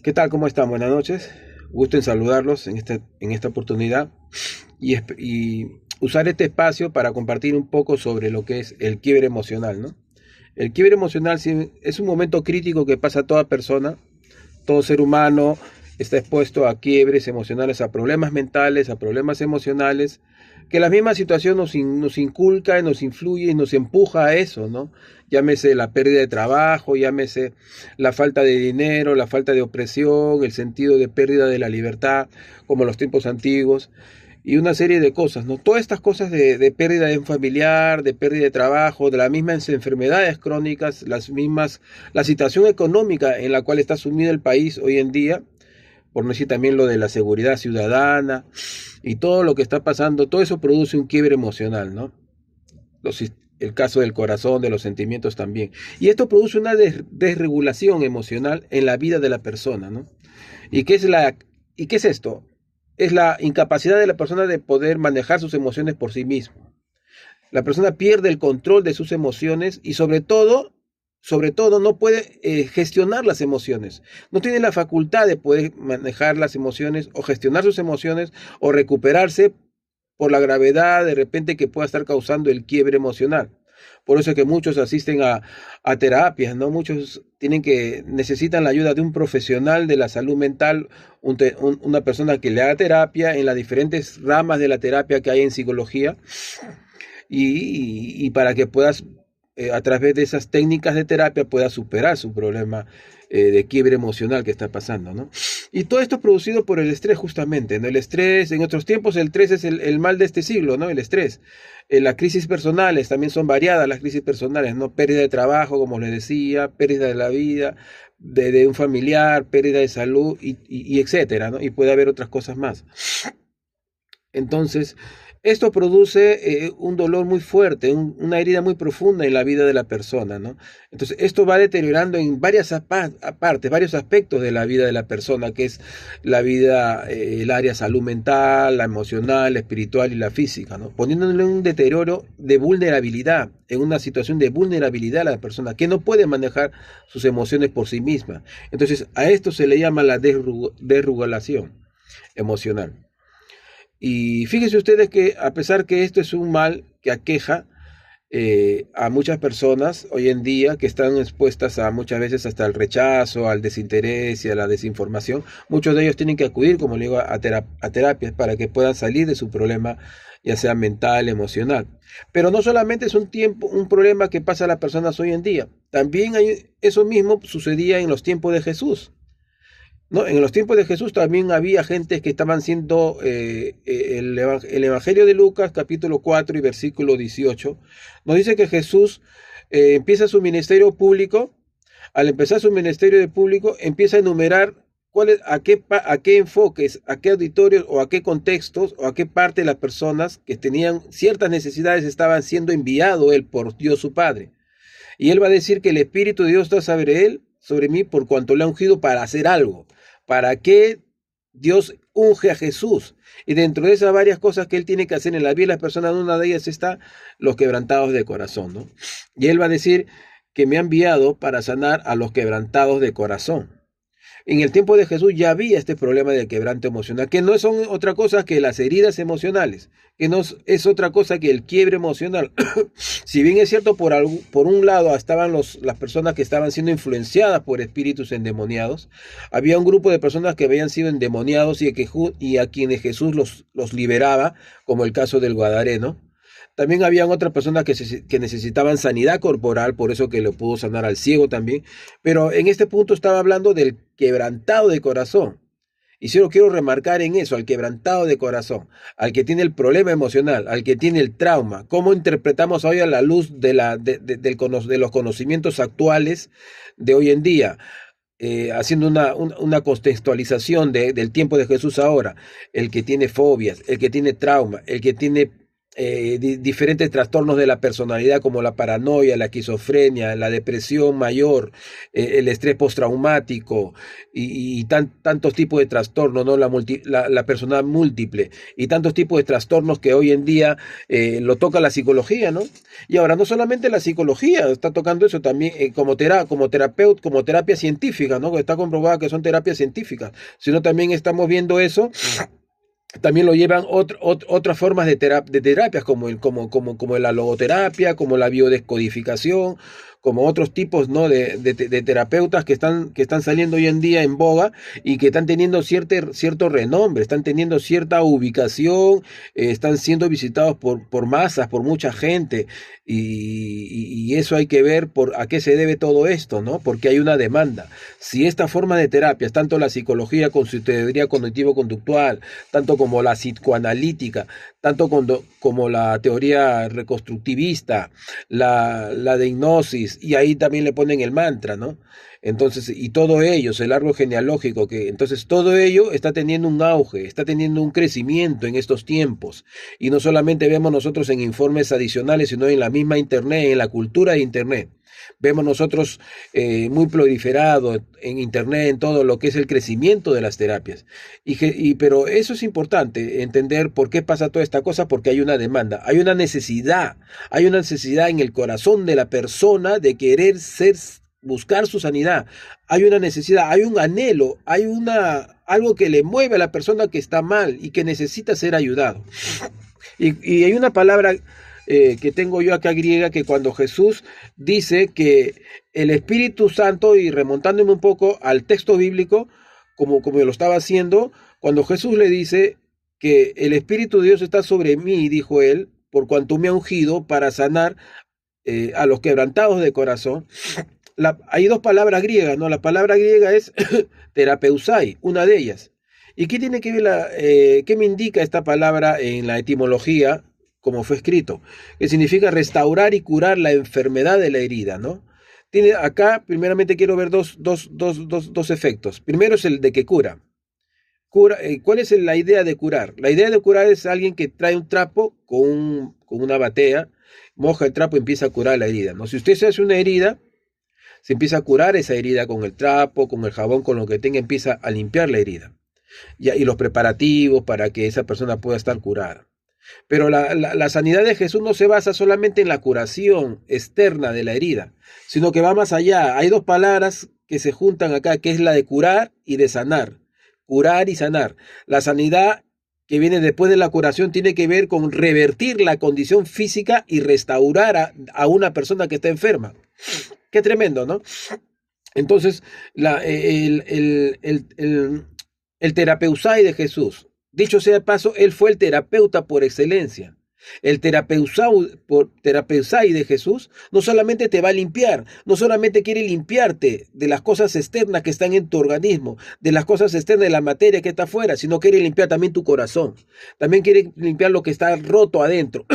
¿Qué tal? ¿Cómo están? Buenas noches. Gusto en saludarlos en esta oportunidad y usar este espacio para compartir un poco sobre lo que es el quiebre emocional, ¿no? El quiebre emocional sí, es un momento crítico que pasa a toda persona, todo ser humano está expuesto a quiebres emocionales, a problemas mentales, a problemas emocionales, que la misma situación nos inculca, nos influye y nos empuja a eso, ¿no? Llámese la pérdida de trabajo, llámese la falta de dinero, la falta de opresión, el sentido de pérdida de la libertad, como en los tiempos antiguos, y una serie de cosas, ¿no? Todas estas cosas de pérdida de un familiar, de pérdida de trabajo, de las mismas enfermedades crónicas, la situación económica en la cual está sumido el país hoy en día, por no decir también lo de la seguridad ciudadana y todo lo que está pasando, todo eso produce un quiebre emocional, ¿no? El caso del corazón, de los sentimientos también. Y esto produce una desregulación emocional en la vida de la persona, ¿no? ¿Y y qué es esto? Es la incapacidad de la persona de poder manejar sus emociones por sí mismo. La persona pierde el control de sus emociones y sobre todo no puede gestionar las emociones. No tiene la facultad de poder manejar las emociones o gestionar sus emociones o recuperarse por la gravedad de repente que pueda estar causando el quiebre emocional. Por eso es que muchos asisten a terapias, ¿no? Muchos necesitan la ayuda de un profesional de la salud mental, una persona que le haga terapia en las diferentes ramas de la terapia que hay en psicología y para que puedas, a través de esas técnicas de terapia, pueda superar su problema de quiebre emocional que está pasando, ¿no? Y todo esto es producido por el estrés justamente, ¿no? El estrés, en otros tiempos el estrés es el mal de este siglo, ¿no? El estrés. Las crisis personales también son variadas, las crisis personales, ¿no? Pérdida de trabajo, como les decía, pérdida de la vida, de un familiar, pérdida de salud y etcétera, ¿no? Y puede haber otras cosas más. Entonces, esto produce un dolor muy fuerte, una herida muy profunda en la vida de la persona, ¿no? Entonces, esto va deteriorando en varias partes, varios aspectos de la vida de la persona, que es la vida, el área salud mental, la emocional, la espiritual y la física, ¿no? Poniéndole un deterioro de vulnerabilidad, en una situación de vulnerabilidad a la persona, que no puede manejar sus emociones por sí misma. Entonces, a esto se le llama la desregulación emocional. Y fíjense ustedes que a pesar que esto es un mal que aqueja a muchas personas hoy en día que están expuestas a muchas veces hasta el rechazo, al desinterés y a la desinformación, muchos de ellos tienen que acudir, como le digo, a terapias para que puedan salir de su problema, ya sea mental, emocional. Pero no solamente es un problema que pasa a las personas hoy en día, también eso mismo sucedía en los tiempos de Jesús. ¿No? En los tiempos de Jesús también había gentes que estaban siendo, el Evangelio de Lucas, capítulo 4 y versículo 18, nos dice que Jesús empieza su ministerio público. Al empezar su ministerio de público, empieza a enumerar a qué enfoques, a qué auditorios o a qué contextos o a qué parte de las personas que tenían ciertas necesidades estaban siendo enviado él por Dios su Padre. Y él va a decir que el Espíritu de Dios está sobre mí, por cuanto le ha ungido para hacer algo. ¿Para qué Dios unge a Jesús? Y dentro de esas varias cosas que él tiene que hacer en la vida de las personas, una de ellas está los quebrantados de corazón, ¿no? Y él va a decir que me ha enviado para sanar a los quebrantados de corazón. En el tiempo de Jesús ya había este problema del quebranto emocional, que no son otra cosa que las heridas emocionales, que no es otra cosa que el quiebre emocional. Si bien es cierto, por un lado estaban las personas que estaban siendo influenciadas por espíritus endemoniados, había un grupo de personas que habían sido endemoniados y a quienes Jesús los liberaba, como el caso del Gadareno. También habían otras personas que necesitaban sanidad corporal, por eso que le pudo sanar al ciego también. Pero en este punto estaba hablando del quebrantado de corazón. Y solo quiero remarcar en eso, al quebrantado de corazón, al que tiene el problema emocional, al que tiene el trauma. ¿Cómo interpretamos hoy a la luz de los conocimientos actuales de hoy en día? Haciendo una contextualización del tiempo de Jesús ahora. El que tiene fobias, el que tiene trauma, el que tiene diferentes trastornos de la personalidad como la paranoia, la esquizofrenia, la depresión mayor, el estrés postraumático y tantos tipos de trastornos, ¿no? La personalidad múltiple y tantos tipos de trastornos que hoy en día lo toca la psicología, ¿no? Y ahora no solamente la psicología está tocando eso, también como terapeuta, como terapia científica, ¿no? Está comprobada que son terapias científicas, sino también estamos viendo eso. También lo llevan otras formas de terapias, como la logoterapia, como la biodescodificación, como otros tipos, ¿no? de terapeutas que están saliendo hoy en día en boga y que están teniendo cierto renombre, están teniendo cierta ubicación, están siendo visitados por masas, por mucha gente, y eso hay que ver a qué se debe todo esto, ¿no? Porque hay una demanda. Si esta forma de terapias, tanto la psicología con su teoría cognitivo-conductual, tanto como la psicoanalítica, como la teoría reconstructivista, la de hipnosis, y ahí también le ponen el mantra, ¿no? Entonces, y todo ello, el árbol genealógico, entonces todo ello está teniendo un auge, está teniendo un crecimiento en estos tiempos. Y no solamente vemos nosotros en informes adicionales, sino en la misma Internet, en la cultura de Internet. Vemos nosotros muy proliferado en Internet, en todo lo que es el crecimiento de las terapias. Pero eso es importante, entender por qué pasa toda esta cosa, porque hay una demanda, hay una necesidad en el corazón de la persona de querer buscar su sanidad. Hay una necesidad, hay un anhelo, algo que le mueve a la persona que está mal y que necesita ser ayudado. Y hay una palabra que tengo yo acá griega, que cuando Jesús dice que el Espíritu Santo, y remontándome un poco al texto bíblico, como lo estaba haciendo, cuando Jesús le dice que el Espíritu de Dios está sobre mí, dijo él, por cuanto me ha ungido para sanar a los quebrantados de corazón. Hay dos palabras griegas, ¿no? La palabra griega es terapeusai, una de ellas. ¿Y qué tiene que ver qué me indica esta palabra en la etimología, como fue escrito? Que significa restaurar y curar la enfermedad de la herida, ¿no? Tiene acá, primeramente quiero ver dos efectos. Primero es el de que cura. ¿Cuál es la idea de curar? La idea de curar es alguien que trae un trapo con una batea, moja el trapo y empieza a curar la herida, ¿no? Si usted se hace una herida, se empieza a curar esa herida con el trapo, con el jabón, con lo que tenga, empieza a limpiar la herida. Y los preparativos para que esa persona pueda estar curada. Pero la sanidad de Jesús no se basa solamente en la curación externa de la herida, sino que va más allá. Hay dos palabras que se juntan acá, que es la de curar y de sanar. Curar y sanar. La sanidad que viene después de la curación tiene que ver con revertir la condición física y restaurar a una persona que está enferma. Qué tremendo, ¿no? Entonces, el terapeusai de Jesús, dicho sea de paso, él fue el terapeuta por excelencia. El terapeusai de Jesús no solamente te va a limpiar, no solamente quiere limpiarte de las cosas externas que están en tu organismo, de las cosas externas de la materia que está afuera, sino quiere limpiar también tu corazón. También quiere limpiar lo que está roto adentro.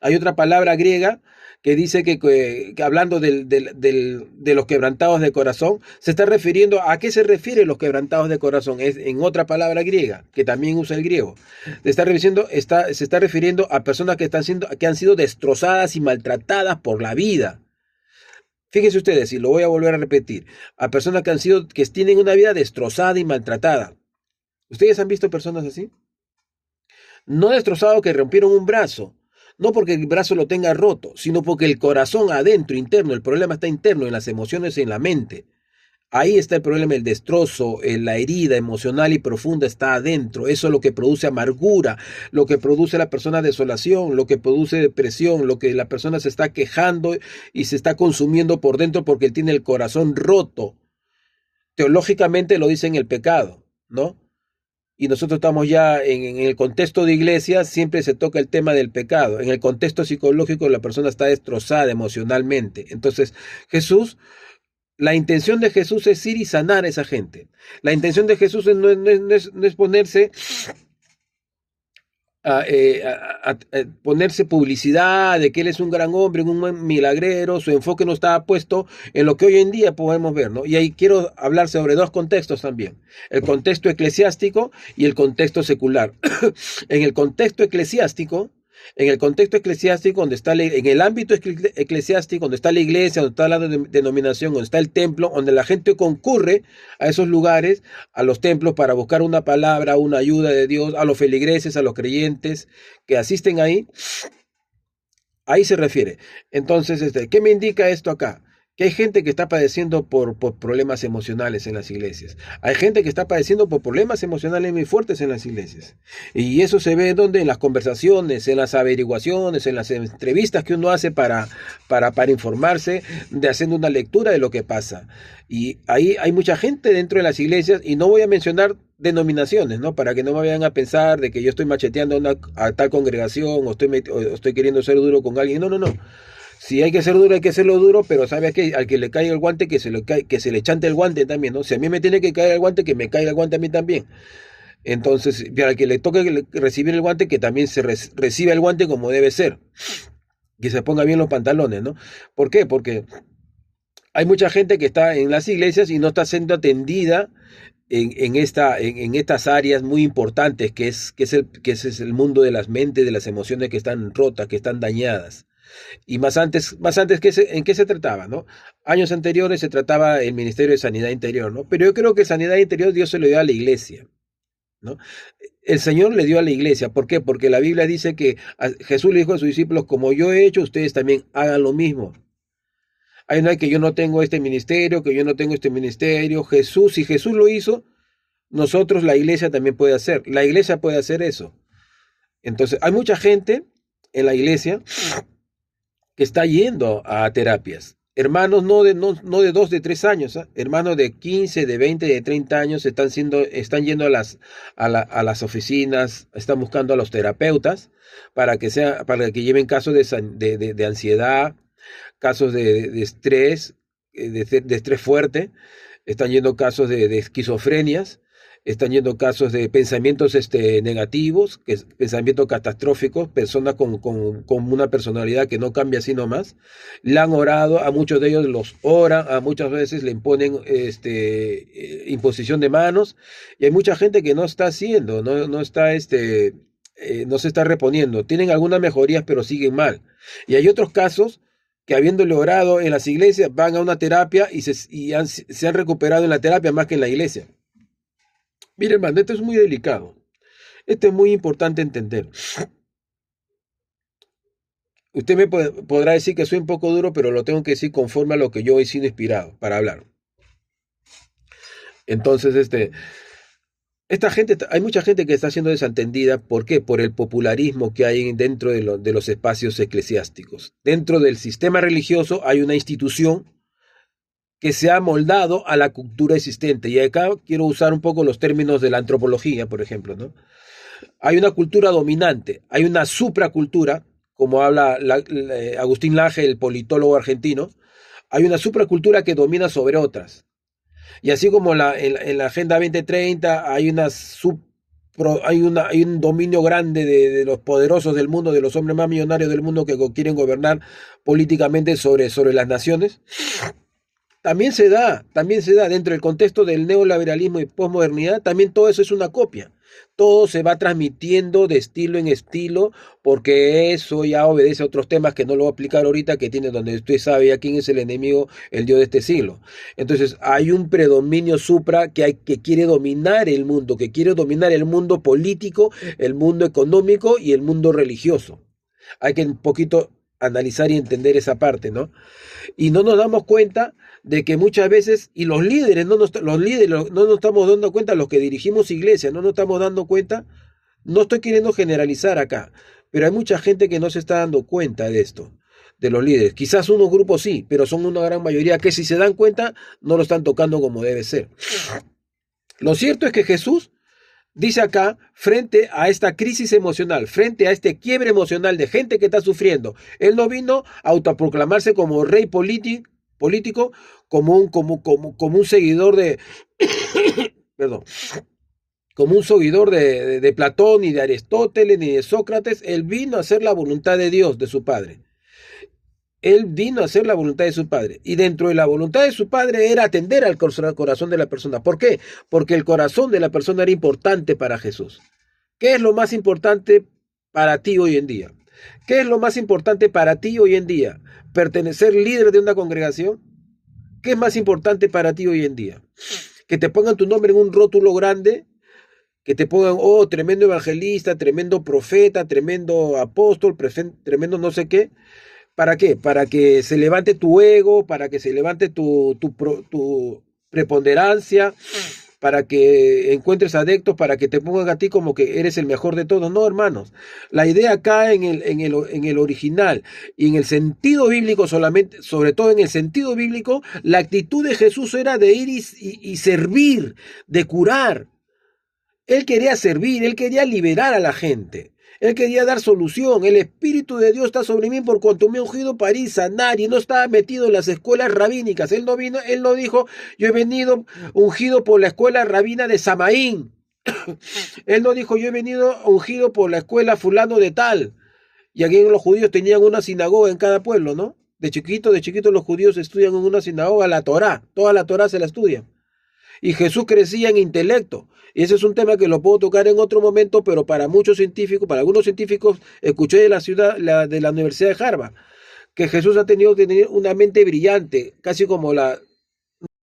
Hay otra palabra griega que dice que hablando de los quebrantados de corazón, se está refiriendo a qué se refieren los quebrantados de corazón. Es en otra palabra griega, que también usa el griego. Se está refiriendo a personas que han sido destrozadas y maltratadas por la vida. Fíjense ustedes, y lo voy a volver a repetir, a personas que tienen una vida destrozada y maltratada. ¿Ustedes han visto personas así? No destrozados que rompieron un brazo, no porque el brazo lo tenga roto, sino porque el corazón adentro, interno, el problema está interno, en las emociones y en la mente. Ahí está el problema, el destrozo, la herida emocional y profunda está adentro. Eso es lo que produce amargura, lo que produce la persona desolación, lo que produce depresión, lo que la persona se está quejando y se está consumiendo por dentro porque él tiene el corazón roto. Teológicamente lo dice en el pecado, ¿no? Y nosotros estamos ya en el contexto de iglesia, siempre se toca el tema del pecado. En el contexto psicológico la persona está destrozada emocionalmente. Entonces la intención de Jesús es ir y sanar a esa gente. La intención de Jesús no es ponerse ponerse publicidad de que él es un gran hombre, un milagrero. Su enfoque no estaba puesto en lo que hoy en día podemos ver, ¿no? Y ahí quiero hablar sobre dos contextos también, el contexto eclesiástico y el contexto secular. En el contexto eclesiástico, En el contexto eclesiástico, en el ámbito eclesiástico, donde está la iglesia, donde está la denominación, donde está el templo, donde la gente concurre a esos lugares, a los templos para buscar una palabra, una ayuda de Dios, a los feligreses, a los creyentes que asisten ahí, ahí se refiere. Entonces, ¿qué me indica esto acá? Que hay gente que está padeciendo por problemas emocionales en las iglesias. Hay gente que está padeciendo por problemas emocionales muy fuertes en las iglesias. Y eso se ve donde en las conversaciones, en las averiguaciones, en las entrevistas que uno hace para informarse, de haciendo una lectura de lo que pasa. Y ahí hay mucha gente dentro de las iglesias, y no voy a mencionar denominaciones, ¿no? Para que no me vayan a pensar de que yo estoy macheteando a tal congregación o estoy queriendo ser duro con alguien. No, no, no. Si hay que ser duro, hay que hacerlo duro, pero ¿sabes qué? Al que le caiga el guante, que se le chante el guante también, ¿no? Si a mí me tiene que caer el guante, que me caiga el guante a mí también. Entonces, al que le toque recibir el guante, que también reciba el guante como debe ser. Que se ponga bien los pantalones, ¿no? ¿Por qué? Porque hay mucha gente que está en las iglesias y no está siendo atendida en estas áreas muy importantes, que es el mundo de las mentes, de las emociones que están rotas, que están dañadas. Y más antes ¿en qué se trataba, no? Años anteriores se trataba el Ministerio de Sanidad Interior, ¿no? Pero yo creo que Sanidad Interior Dios se lo dio a la iglesia, ¿no? El Señor le dio a la iglesia. ¿Por qué? Porque la Biblia dice que Jesús le dijo a sus discípulos, como yo he hecho, ustedes también hagan lo mismo. Hay no hay que yo no tengo este ministerio, que yo no tengo este ministerio. Si Jesús lo hizo, nosotros, la iglesia, también puede hacer. La iglesia puede hacer eso. Entonces, hay mucha gente en la iglesia que está yendo a terapias. Hermanos no de 2, de 3 años, ¿eh? Hermanos de 15, de 20, de 30 años están yendo a las oficinas, están buscando a los terapeutas para que lleven casos de ansiedad, casos de estrés, de estrés fuerte, están yendo casos de esquizofrenias, están yendo casos de pensamientos negativos, pensamientos catastróficos, personas con una personalidad que no cambia así nomás. Le han orado, a muchos de ellos los oran, a muchas veces le imponen imposición de manos, y hay mucha gente que no está haciendo, no está no se está reponiendo. Tienen algunas mejorías, pero siguen mal. Y hay otros casos que habiéndole orado en las iglesias, van a una terapia y se han recuperado en la terapia más que en la iglesia. Mire, hermano, esto es muy delicado. Esto es muy importante entender. Usted podrá decir que soy un poco duro, pero lo tengo que decir conforme a lo que yo he sido inspirado para hablar. Entonces, hay mucha gente que está siendo desatendida. ¿Por qué? Por el popularismo que hay dentro de los espacios eclesiásticos. Dentro del sistema religioso hay una institución que se ha moldado a la cultura existente. Y acá quiero usar un poco los términos de la antropología, por ejemplo, ¿no? Hay una cultura dominante, hay una supracultura, como habla Agustín Laje, el politólogo argentino. Hay una supracultura que domina sobre otras. Y así como en la Agenda 2030 hay hay un dominio grande de los poderosos del mundo, de los hombres más millonarios del mundo que quieren gobernar políticamente sobre las naciones. También se da dentro del contexto del neoliberalismo y posmodernidad, también todo eso es una copia. Todo se va transmitiendo de estilo en estilo, porque eso ya obedece a otros temas que no lo voy a explicar ahorita, que tiene donde usted sabe ya quién es el enemigo, el Dios de este siglo. Entonces hay un predominio supra que quiere dominar el mundo, que quiere dominar el mundo político, el mundo económico y el mundo religioso. Hay que un poquito analizar y entender esa parte, ¿no? Y no nos damos cuenta de que muchas veces, y los líderes no nos estamos dando cuenta, los que dirigimos iglesias, no nos estamos dando cuenta. No estoy queriendo generalizar acá, pero hay mucha gente que no se está dando cuenta de esto, de los líderes. Quizás unos grupos sí, pero son una gran mayoría que si se dan cuenta, no lo están tocando como debe ser. Lo cierto es que Jesús dice acá, frente a esta crisis emocional, frente a este quiebre emocional de gente que está sufriendo, él no vino a autoproclamarse como rey político, como un seguidor de, perdón, como un seguidor de Platón, ni de Aristóteles, ni de Sócrates. Él vino a hacer la voluntad de Dios, de su Padre. Él vino a hacer la voluntad de su Padre. Y dentro de la voluntad de su Padre era atender al corazón de la persona. ¿Por qué? Porque el corazón de la persona era importante para Jesús. ¿Qué es lo más importante para ti hoy en día? ¿Qué es lo más importante para ti hoy en día? ¿Pertenecer líder de una congregación? ¿Qué es más importante para ti hoy en día? ¿Que te pongan tu nombre en un rótulo grande? ¿Que te pongan, oh, tremendo evangelista, tremendo profeta, tremendo apóstol, tremendo no sé qué? ¿Para qué? Para que se levante tu ego, para que se levante tu preponderancia, para que encuentres adeptos, para que te pongan a ti como que eres el mejor de todos. No, hermanos. La idea acá en el original y en el sentido bíblico solamente, sobre todo en el sentido bíblico, la actitud de Jesús era de ir y servir, de curar. Él quería servir, él quería liberar a la gente. Él quería dar solución. El Espíritu de Dios está sobre mí por cuanto me ha ungido para ir sanar. Y no estaba metido en las escuelas rabínicas. Él no vino, él no dijo, yo he venido ungido por la escuela rabina de Samaín. Él no dijo, yo he venido ungido por la escuela fulano de tal. Y aquí los judíos tenían una sinagoga en cada pueblo, ¿no? De chiquito los judíos estudian en una sinagoga la Torá. Toda la Torá se la estudia. Y Jesús crecía en intelecto. Y ese es un tema que lo puedo tocar en otro momento, pero para muchos científicos, para algunos científicos, escuché de de la Universidad de Harvard, que Jesús ha tenido que tener una mente brillante, casi como la,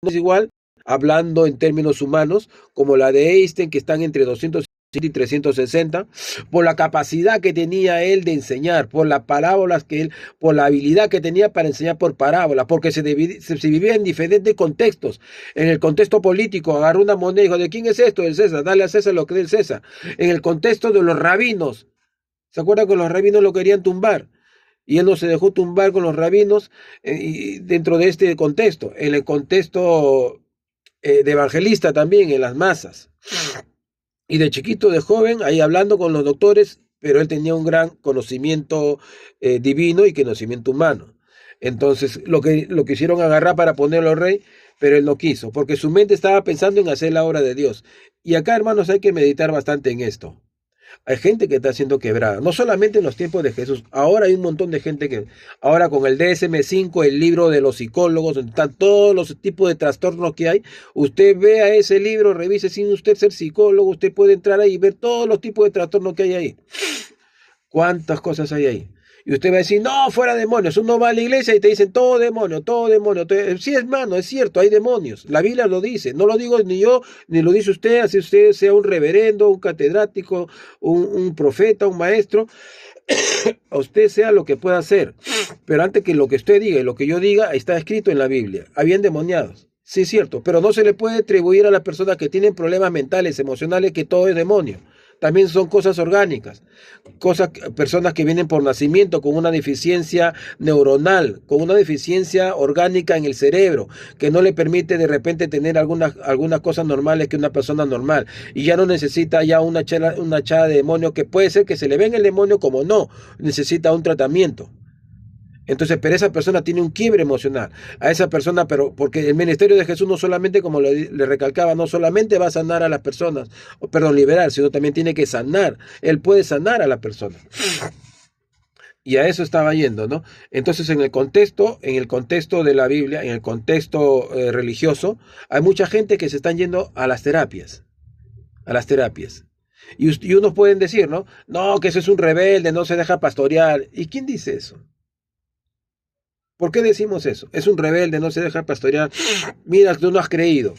no es igual, hablando en términos humanos, como la de Einstein, que están entre 200 y 360, por la capacidad que tenía él de enseñar, por las parábolas que él, por la habilidad que tenía para enseñar por parábolas, porque se vivía en diferentes contextos. En el contexto político, agarró una moneda y dijo, ¿de quién es esto? Del César, dale a César lo que es del César. En el contexto de los rabinos, ¿se acuerdan que los rabinos lo querían tumbar? Y él no se dejó tumbar con los rabinos dentro de este contexto, en el contexto de evangelista también, en las masas. Y de chiquito, de joven, ahí hablando con los doctores, pero él tenía un gran conocimiento divino y conocimiento humano. Entonces lo quisieron agarrar para ponerlo rey, pero él no quiso, porque su mente estaba pensando en hacer la obra de Dios. Y acá, hermanos, hay que meditar bastante en esto. Hay gente que está siendo quebrada, no solamente en los tiempos de Jesús, ahora hay un montón de gente que, ahora con el DSM-5, el libro de los psicólogos, donde están todos los tipos de trastornos que hay, usted vea ese libro, revise sin usted ser psicólogo, usted puede entrar ahí y ver todos los tipos de trastornos que hay ahí. ¿Cuántas cosas hay ahí? Y usted va a decir, no, fuera demonios. Uno va a la iglesia y te dicen, todo demonio, todo demonio. Sí, hermano, es cierto, hay demonios. La Biblia lo dice. No lo digo ni yo, ni lo dice usted, así usted sea un reverendo, un catedrático, un profeta, un maestro. A usted sea lo que pueda hacer. Pero antes que lo que usted diga y lo que yo diga, está escrito en la Biblia. Habían demoniados. Sí, es cierto. Pero no se le puede atribuir a las personas que tienen problemas mentales, emocionales, que todo es demonio. También son cosas orgánicas, personas que vienen por nacimiento con una deficiencia neuronal, con una deficiencia orgánica en el cerebro, que no le permite de repente tener algunas cosas normales que una persona normal, y ya no necesita ya una echada de demonio, que puede ser que se le venga el demonio como no, necesita un tratamiento. Entonces, pero esa persona tiene un quiebre emocional. A esa persona, pero porque el ministerio de Jesús no solamente, como le recalcaba, no solamente va a sanar a las personas, liberar, sino también tiene que sanar. Él puede sanar a la persona. Y a eso estaba yendo, ¿no? Entonces, en el contexto de la Biblia, en el contexto religioso, hay mucha gente que se están yendo a las terapias. A las terapias. Y unos pueden decir, ¿no? No, que ese es un rebelde, no se deja pastorear. ¿Y quién dice eso? ¿Por qué decimos eso? Es un rebelde, no se deja pastorear. Mira, tú no has creído.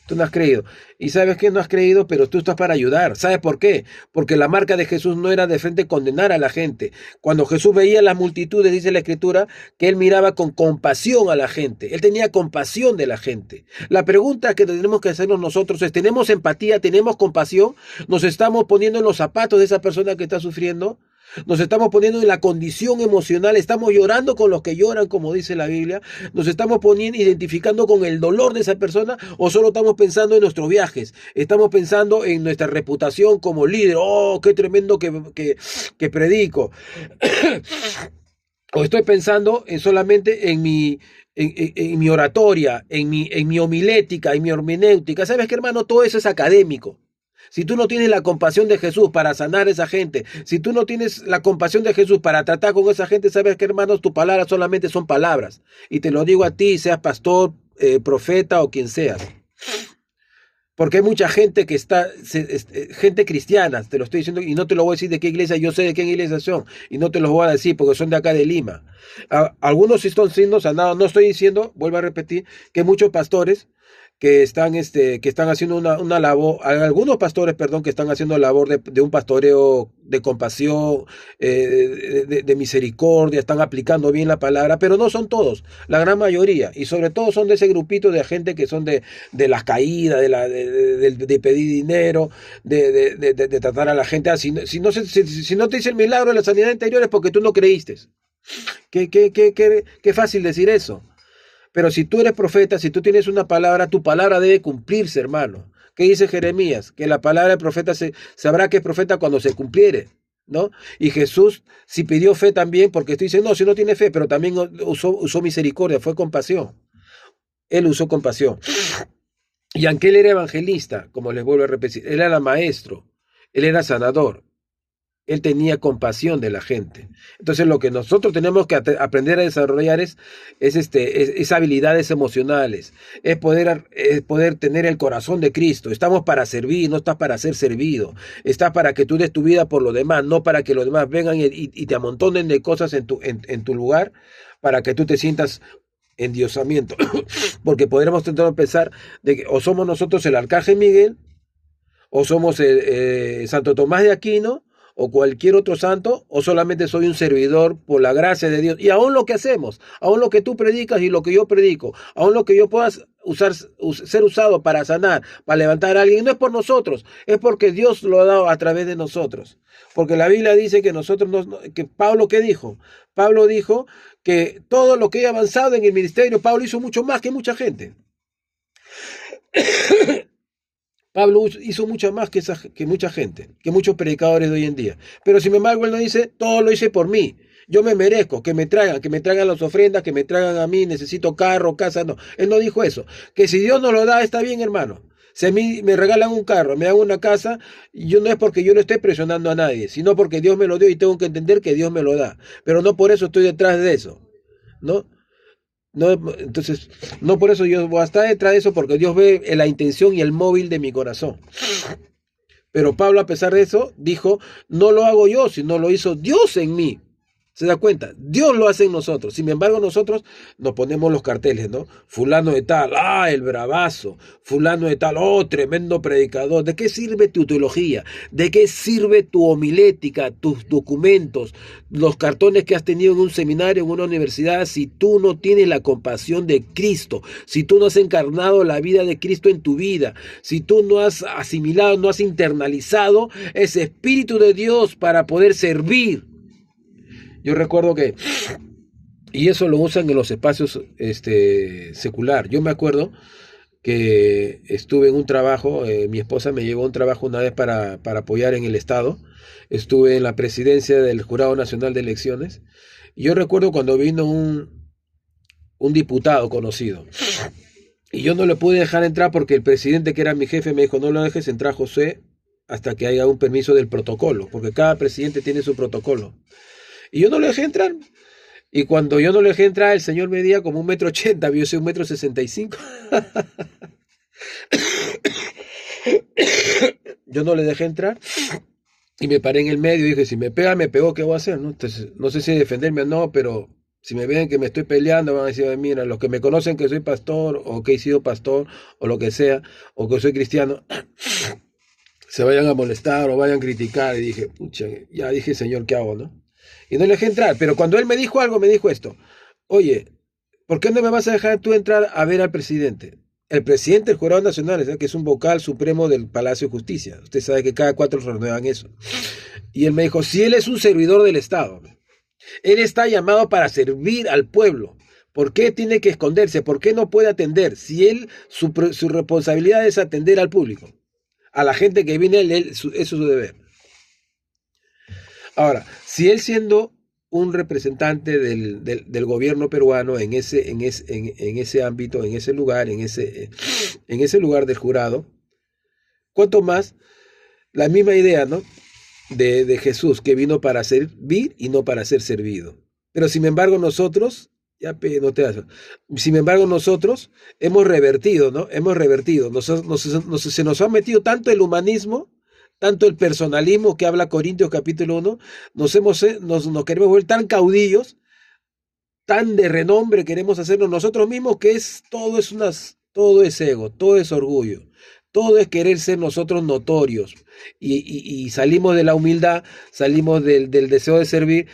Tú no has creído. Y sabes que no has creído, pero tú estás para ayudar. ¿Sabes por qué? Porque la marca de Jesús no era de frente condenar a la gente. Cuando Jesús veía las multitudes, dice la Escritura, que él miraba con compasión a la gente. Él tenía compasión de la gente. La pregunta que tenemos que hacernos nosotros es, ¿tenemos empatía? ¿Tenemos compasión? ¿Nos estamos poniendo en los zapatos de esa persona que está sufriendo? Nos estamos poniendo en la condición emocional, estamos llorando con los que lloran, como dice la Biblia, nos estamos identificando con el dolor de esa persona, o solo estamos pensando en nuestros viajes, estamos pensando en nuestra reputación como líder, oh, qué tremendo que predico, o estoy pensando solamente en mi oratoria, en mi homilética, en mi hermenéutica. ¿Sabes qué, hermano? Todo eso es académico. Si tú no tienes la compasión de Jesús para sanar a esa gente, si tú no tienes la compasión de Jesús para tratar con esa gente, sabes que, hermanos, tus palabras solamente son palabras. Y te lo digo a ti, seas pastor, profeta o quien seas. Porque hay mucha gente que está, gente cristiana, te lo estoy diciendo, y no te lo voy a decir de qué iglesia, yo sé de qué iglesia son, y no te los voy a decir porque son de acá de Lima. Algunos sí están siendo sanados, no estoy diciendo, vuelvo a repetir, que muchos pastores que están haciendo una labor, algunos pastores, perdón, que están haciendo labor de un pastoreo de compasión, de misericordia, están aplicando bien la palabra, pero no son todos, la gran mayoría, y sobre todo son de ese grupito de gente que son de las caídas, de pedir dinero, de tratar a la gente así. Si no te dice el milagro de la sanidad interior es porque tú no creíste. Qué fácil decir eso. Pero si tú eres profeta, si tú tienes una palabra, tu palabra debe cumplirse, hermano. ¿Qué dice Jeremías? Que la palabra del profeta sabrá que es profeta cuando se cumpliere, ¿no? Y Jesús si pidió fe también, porque tú dices, no, si no tiene fe, pero también usó misericordia, fue compasión. Él usó compasión. Y aunque él era evangelista, como les vuelvo a repetir, él era maestro, él era sanador. Él tenía compasión de la gente. Entonces lo que nosotros tenemos que aprender a desarrollar es habilidades emocionales, es poder tener el corazón de Cristo. Estamos para servir, no estás para ser servido. Estás para que tú des tu vida por los demás, no para que los demás vengan y te amontonen de cosas en tu lugar, para que tú te sientas endiosamiento. Porque podremos intentar pensar de que o somos nosotros el Arcángel Miguel, o somos Santo Tomás de Aquino, o cualquier otro santo, o solamente soy un servidor por la gracia de Dios. Y aún lo que hacemos, aún lo que tú predicas y lo que yo predico, aún lo que yo pueda ser usado para sanar, para levantar a alguien, no es por nosotros, es porque Dios lo ha dado a través de nosotros. Porque la Biblia dice que que Pablo, ¿qué dijo? Pablo dijo que todo lo que he avanzado en el ministerio, Pablo hizo mucho más que mucha gente. Pablo hizo mucho más que mucha gente, que muchos predicadores de hoy en día. Pero sin embargo, él no dice, todo lo hice por mí. Yo me merezco, que me traigan las ofrendas, que me traigan a mí, necesito carro, casa. No, él no dijo eso. Que si Dios nos lo da, está bien, hermano. Si a mí me regalan un carro, me dan una casa, yo no es porque yo no esté presionando a nadie, sino porque Dios me lo dio y tengo que entender que Dios me lo da. Pero no por eso estoy detrás de eso, ¿no? No, entonces, no por eso yo voy a estar detrás de eso, porque Dios ve la intención y el móvil de mi corazón. Pero Pablo, a pesar de eso, dijo, no lo hago yo, sino lo hizo Dios en mí. ¿Se da cuenta? Dios lo hace en nosotros. Sin embargo, nosotros nos ponemos los carteles, ¿no? Fulano de tal, el bravazo. Fulano de tal, tremendo predicador. ¿De qué sirve tu teología? ¿De qué sirve tu homilética, tus documentos, los cartones que has tenido en un seminario, en una universidad, si tú no tienes la compasión de Cristo? Si tú no has encarnado la vida de Cristo en tu vida, si tú no has asimilado, no has internalizado ese Espíritu de Dios para poder servir. Yo recuerdo que, y eso lo usan en los espacios secular. Yo me acuerdo que estuve en un trabajo, mi esposa me llevó a un trabajo una vez para apoyar en el Estado. Estuve en la presidencia del Jurado Nacional de Elecciones. Y yo recuerdo cuando vino un diputado conocido. Y yo no le pude dejar entrar porque el presidente, que era mi jefe, me dijo, no lo dejes entrar, José, hasta que haya un permiso del protocolo, porque cada presidente tiene su protocolo. Y yo no le dejé entrar. Y cuando yo no le dejé entrar, el señor medía como 1,80 m, yo soy 1,65 m. Yo no le dejé entrar y me paré en el medio y dije, si me pega, me pegó, ¿qué voy a hacer? ¿No? Entonces, no sé si defenderme o no, pero si me ven que me estoy peleando, van a decir, mira, los que me conocen que soy pastor, o que he sido pastor, o lo que sea, o que soy cristiano, se vayan a molestar o vayan a criticar. Y dije, pucha, ya dije, señor, ¿qué hago, no? Y no le dejé entrar, pero cuando él me dijo algo, me dijo esto, oye, ¿por qué no me vas a dejar tú entrar a ver al presidente? El presidente del Jurado Nacional, ¿sabes? Que es un vocal supremo del Palacio de Justicia. Usted sabe que cada 4 renuevan eso. Y él me dijo, si él es un servidor del Estado, él está llamado para servir al pueblo, ¿por qué tiene que esconderse? ¿Por qué no puede atender? Si él, su responsabilidad es atender al público, a la gente que viene, eso es su deber. Ahora, si él siendo un representante del gobierno peruano en ese ámbito, en ese lugar, en ese lugar del jurado, cuanto más la misma idea, ¿no? De Jesús, que vino para servir y no para ser servido. Pero sin embargo nosotros Ya, no te haces. Sin embargo, nosotros hemos revertido, ¿no? Hemos revertido. Se nos ha metido tanto el humanismo, tanto el personalismo que habla Corintios capítulo 1, nos queremos volver tan caudillos, tan de renombre queremos hacernos nosotros mismos que todo es ego, todo es orgullo, todo es querer ser nosotros notorios y salimos de la humildad, salimos del deseo de servir,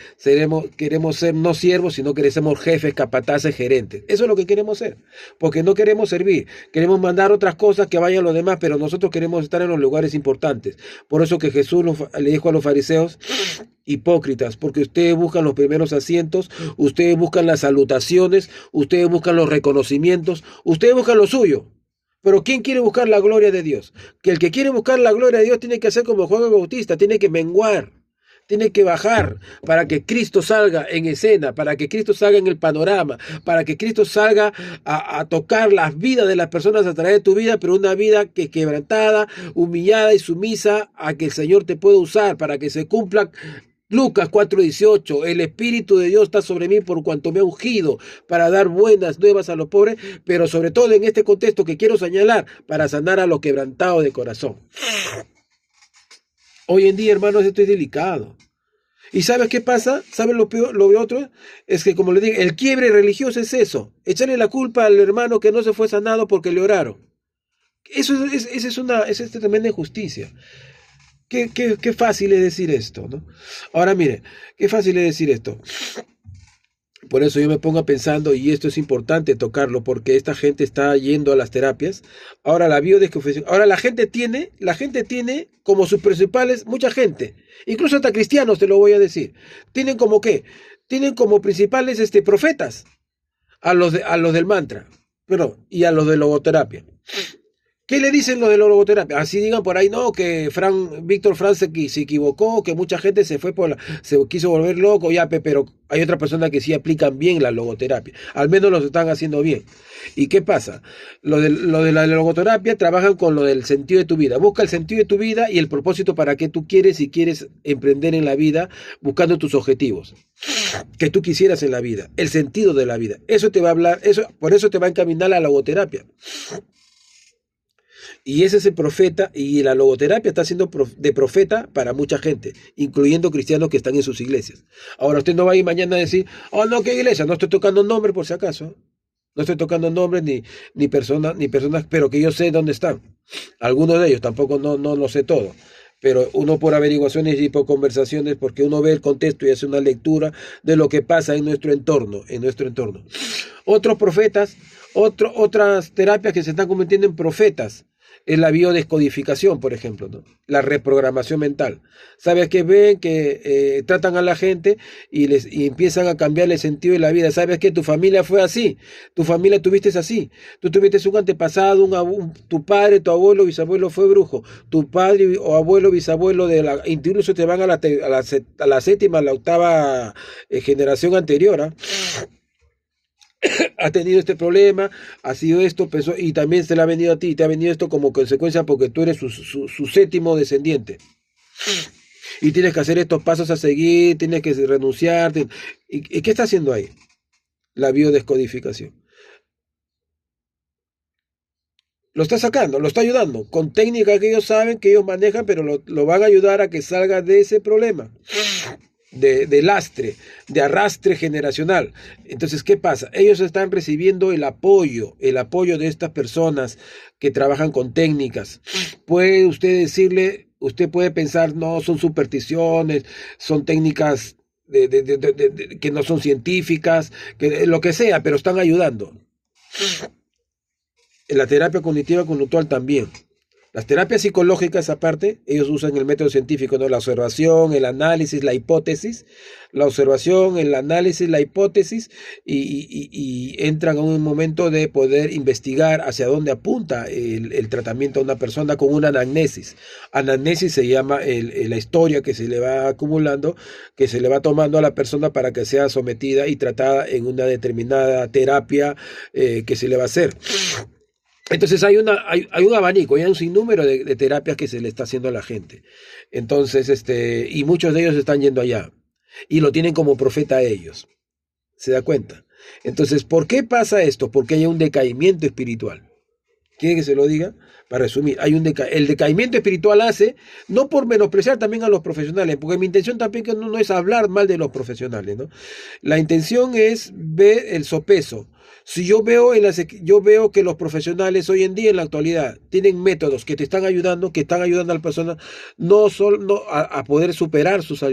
queremos ser no siervos, sino queremos ser jefes, capataces, gerentes. Eso es lo que queremos ser, porque no queremos servir, queremos mandar otras cosas que vayan los demás, pero nosotros queremos estar en los lugares importantes. Por eso que Jesús le dijo a los fariseos: hipócritas, porque ustedes buscan los primeros asientos, ustedes buscan las salutaciones, ustedes buscan los reconocimientos, ustedes buscan lo suyo. Pero ¿quién quiere buscar la gloria de Dios? Que el que quiere buscar la gloria de Dios tiene que hacer como Juan el Bautista, tiene que menguar, tiene que bajar para que Cristo salga en escena, para que Cristo salga en el panorama, para que Cristo salga a tocar las vidas de las personas a través de tu vida, pero una vida que quebrantada, humillada y sumisa a que el Señor te pueda usar para que se cumpla Lucas 4:18, el Espíritu de Dios está sobre mí por cuanto me ha ungido para dar buenas nuevas a los pobres, pero sobre todo en este contexto que quiero señalar, para sanar a los quebrantados de corazón. Hoy en día, hermanos, esto es delicado. ¿Y sabes qué pasa? ¿Sabes lo peor, lo otro? Es que, como le digo, el quiebre religioso es eso, echarle la culpa al hermano que no se fue sanado porque le oraron. Esa es tremenda injusticia. Qué fácil es decir esto, ¿no? Ahora mire, qué fácil es decir esto. Por eso yo me pongo pensando, y esto es importante tocarlo, porque esta gente está yendo a las terapias. Ahora la biodescodificación. Ahora la gente tiene como sus principales, mucha gente, incluso hasta cristianos, te lo voy a decir, tienen como qué, tienen como principales profetas a los del mantra, pero y a los de logoterapia. ¿Qué le dicen los de la logoterapia? Así digan por ahí, no, que Víctor Frank se equivocó, que mucha gente se quiso volver loco, ya, pero hay otras personas que sí aplican bien la logoterapia, al menos los están haciendo bien. ¿Y qué pasa? Lo de la logoterapia trabajan con lo del sentido de tu vida, busca el sentido de tu vida y el propósito para qué tú quieres y quieres emprender en la vida, buscando tus objetivos que tú quisieras en la vida, el sentido de la vida. Eso te va a hablar, por eso te va a encaminar la logoterapia. Y ese es el profeta, y la logoterapia está siendo de profeta para mucha gente, incluyendo cristianos que están en sus iglesias. Ahora usted no va a ir mañana a decir, oh no, ¿qué iglesia? No estoy tocando nombres por si acaso. No estoy tocando nombres ni personas, pero que yo sé dónde están. Algunos de ellos, tampoco no lo sé todo. Pero uno por averiguaciones y por conversaciones, porque uno ve el contexto y hace una lectura de lo que pasa en nuestro entorno, Otros profetas, otras terapias que se están convirtiendo en profetas, es la biodescodificación, por ejemplo, ¿no? La reprogramación mental. ¿Sabes qué? Ven que tratan a la gente y empiezan a cambiarle el sentido de la vida. ¿Sabes que tu familia fue así? Tu familia tuviste así. Tú tuviste un antepasado, tu padre, tu abuelo, bisabuelo fue brujo. Tu padre o abuelo, bisabuelo, incluso te van a la séptima, a la octava generación anterior, ¿eh? Ha tenido este problema, ha sido esto, y también se le ha venido a ti, te ha venido esto como consecuencia porque tú eres su séptimo descendiente. Y tienes que hacer estos pasos a seguir, tienes que renunciar. ¿Y qué está haciendo ahí? La biodescodificación. Lo está sacando, lo está ayudando, con técnicas que ellos saben, que ellos manejan, pero lo van a ayudar a que salga de ese problema. De lastre, de arrastre generacional. Entonces, ¿qué pasa? Ellos están recibiendo el apoyo de estas personas que trabajan con técnicas. Puede usted decirle, usted puede pensar, no, son supersticiones, son técnicas que no son científicas, que lo que sea, pero están ayudando. En la terapia cognitiva conductual también. Las terapias psicológicas, aparte, ellos usan el método científico, ¿no? La observación, el análisis, la hipótesis, y entran a un momento de poder investigar hacia dónde apunta el tratamiento a una persona con una anamnesis. Anamnesis se llama la historia que se le va acumulando, que se le va tomando a la persona para que sea sometida y tratada en una determinada terapia que se le va a hacer. Entonces hay un abanico, hay un sinnúmero de terapias que se le está haciendo a la gente. Entonces, y muchos de ellos están yendo allá y lo tienen como profeta a ellos. ¿Se da cuenta? Entonces, ¿por qué pasa esto? Porque hay un decaimiento espiritual. ¿Quiere que se lo diga? Para resumir, el decaimiento espiritual hace, no por menospreciar también a los profesionales, porque mi intención también no es hablar mal de los profesionales, ¿no? La intención es ver el sopeso. Si yo veo que los profesionales hoy en día, en la actualidad, tienen métodos que te están ayudando, que están ayudando a la persona no solo a poder superar sus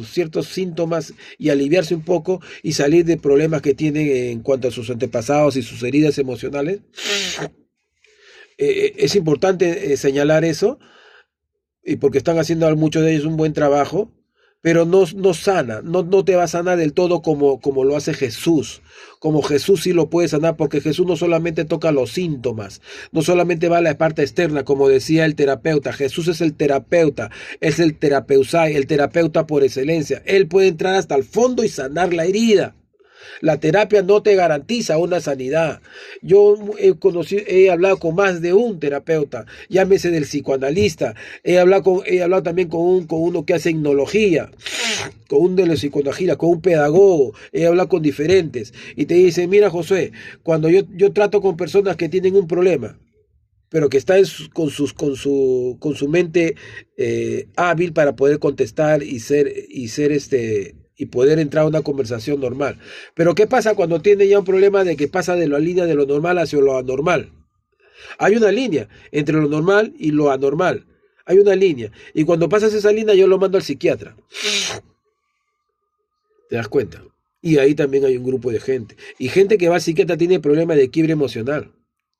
ciertos síntomas y aliviarse un poco y salir de problemas que tienen en cuanto a sus antepasados y sus heridas emocionales. Es importante señalar eso, y porque están haciendo muchos de ellos un buen trabajo, pero no sana, no te va a sanar del todo como lo hace Jesús. Como Jesús sí lo puede sanar, porque Jesús no solamente toca los síntomas, no solamente va a la parte externa, como decía el terapeuta. Jesús es el terapeuta, es el terapeusai, el terapeuta por excelencia. Él puede entrar hasta el fondo y sanar la herida. La terapia no te garantiza una sanidad. Yo he hablado con más de un terapeuta, llámese del psicoanalista, he hablado también con uno que hace etnología, con un de los psicoanalistas, con un pedagogo, he hablado con diferentes, y te dicen, mira Josué, cuando yo trato con personas que tienen un problema, pero que está con su mente hábil para poder contestar y poder entrar a una conversación normal. Pero ¿qué pasa cuando tiene ya un problema de que pasa de la línea de lo normal hacia lo anormal? Hay una línea entre lo normal y lo anormal. Hay una línea. Y cuando pasas esa línea yo lo mando al psiquiatra. ¿Te das cuenta? Y ahí también hay un grupo de gente. Y gente que va al psiquiatra tiene problemas de quiebre emocional.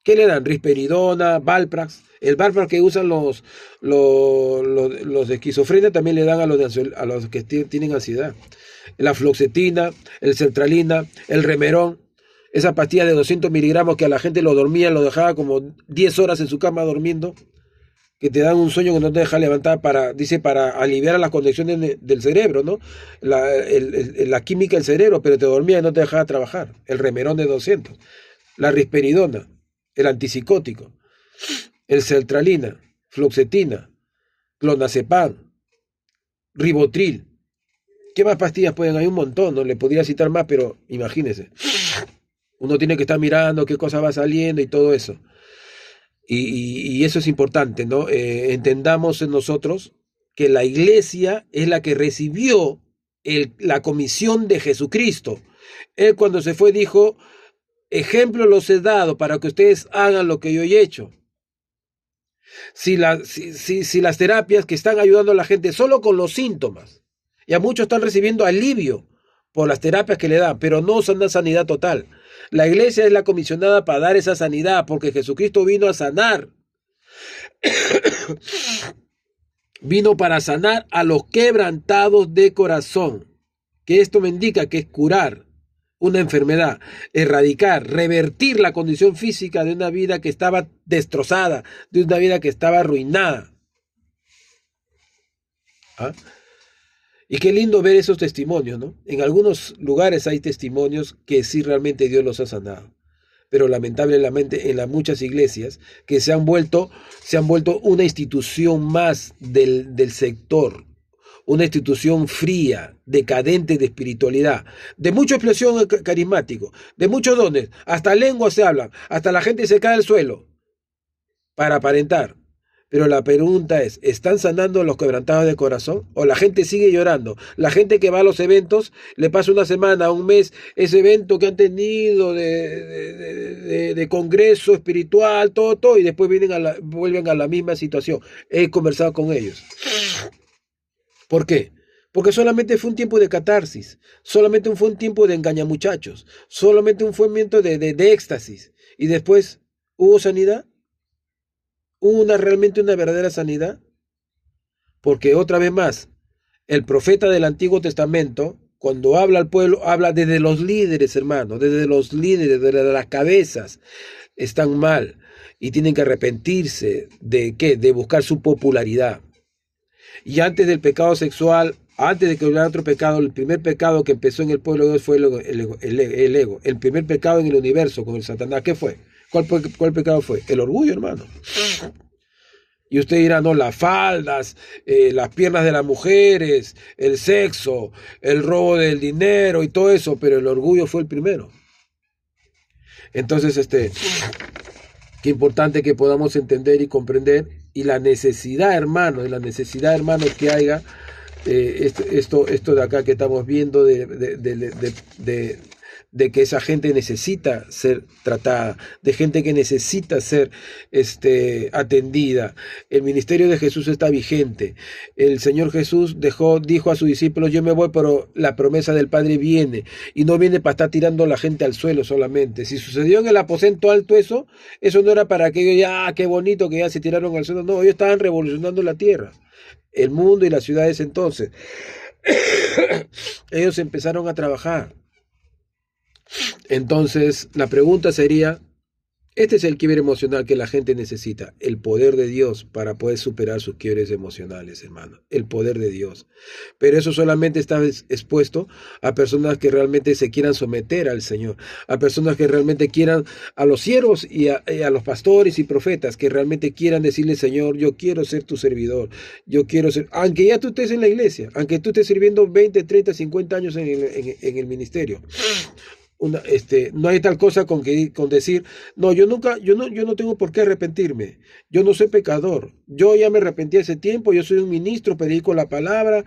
¿Qué le dan? Risperidona, Valprax. El Valprax que usan los de esquizofrenia también le dan a los que tienen ansiedad. La fluoxetina, el sertralina, el remerón, esa pastilla de 200 miligramos que a la gente lo dormía, lo dejaba como 10 horas en su cama durmiendo, que te dan un sueño que no te deja levantar para aliviar las conexiones del cerebro, ¿no? La química del cerebro, pero te dormía y no te dejaba trabajar. El remerón de 200. La risperidona, el antipsicótico, el sertralina, fluoxetina, clonazepam, ribotril. ¿Qué más pastillas pueden? Hay un montón, no le podría citar más, pero imagínense. Uno tiene que estar mirando qué cosa va saliendo y todo eso. Y eso es importante, ¿no? Entendamos en nosotros que la iglesia es la que recibió la comisión de Jesucristo. Él cuando se fue dijo, ejemplo los he dado para que ustedes hagan lo que yo he hecho. Si las terapias que están ayudando a la gente solo con los síntomas, y a muchos están recibiendo alivio por las terapias que le dan, pero no son una sanidad total. La iglesia es la comisionada para dar esa sanidad, porque Jesucristo vino a sanar. Vino para sanar a los quebrantados de corazón. Que esto me indica que es curar una enfermedad, erradicar, revertir la condición física de una vida que estaba destrozada, de una vida que estaba arruinada. ¿Ah? Y qué lindo ver esos testimonios, ¿no? En algunos lugares hay testimonios que sí realmente Dios los ha sanado. Pero lamentablemente en las muchas iglesias que se han vuelto una institución más del sector, una institución fría, decadente de espiritualidad, de mucha explosión carismático, de muchos dones, hasta lenguas se hablan, hasta la gente se cae al suelo para aparentar. Pero la pregunta es, ¿están sanando los quebrantados de corazón? ¿O la gente sigue llorando? La gente que va a los eventos, le pasa una semana, un mes, ese evento que han tenido de congreso espiritual, todo, y después vuelven a la misma situación. He conversado con ellos. ¿Por qué? Porque solamente fue un tiempo de catarsis, solamente fue un tiempo de engañamuchachos, solamente fue un momento de éxtasis, y después, ¿hubo sanidad? ¿Hubo realmente una verdadera sanidad? Porque otra vez más, el profeta del Antiguo Testamento, cuando habla al pueblo, habla desde los líderes, hermanos, desde los líderes, desde las cabezas, están mal y tienen que arrepentirse ¿de qué? De buscar su popularidad. Y antes del pecado sexual, antes de que hubiera otro pecado, el primer pecado que empezó en el pueblo de Dios fue el ego. El primer pecado en el universo con el Satanás, ¿qué fue? ¿Cuál pecado fue? El orgullo, hermano. Y usted dirá, no, las faldas, las piernas de las mujeres, el sexo, el robo del dinero y todo eso, pero el orgullo fue el primero. Entonces, qué importante que podamos entender y comprender, y la necesidad, hermano, que haya esto de acá que estamos viendo de que esa gente necesita ser tratada, de gente que necesita ser atendida. El ministerio de Jesús está vigente. El Señor Jesús dijo a sus discípulos: yo me voy, pero la promesa del Padre viene, y no viene para estar tirando a la gente al suelo solamente. Si sucedió en el aposento alto eso no era para que ellos ya, qué bonito que ya se tiraron al suelo. No, ellos estaban revolucionando la tierra, el mundo y las ciudades. Entonces ellos empezaron a trabajar. Entonces, la pregunta sería, este es el quiebre emocional que la gente necesita, el poder de Dios para poder superar sus quiebres emocionales, hermano, el poder de Dios. Pero eso solamente está expuesto a personas que realmente se quieran someter al Señor, a personas que realmente quieran, a los siervos y a los pastores y profetas, que realmente quieran decirle: Señor, yo quiero ser tu servidor, yo quiero ser, aunque ya tú estés en la iglesia, aunque tú estés sirviendo 20, 30, 50 años en el ministerio. No hay tal cosa con decir: no, yo no tengo por qué arrepentirme, yo no soy pecador, yo ya me arrepentí hace tiempo, yo soy un ministro, predico la palabra,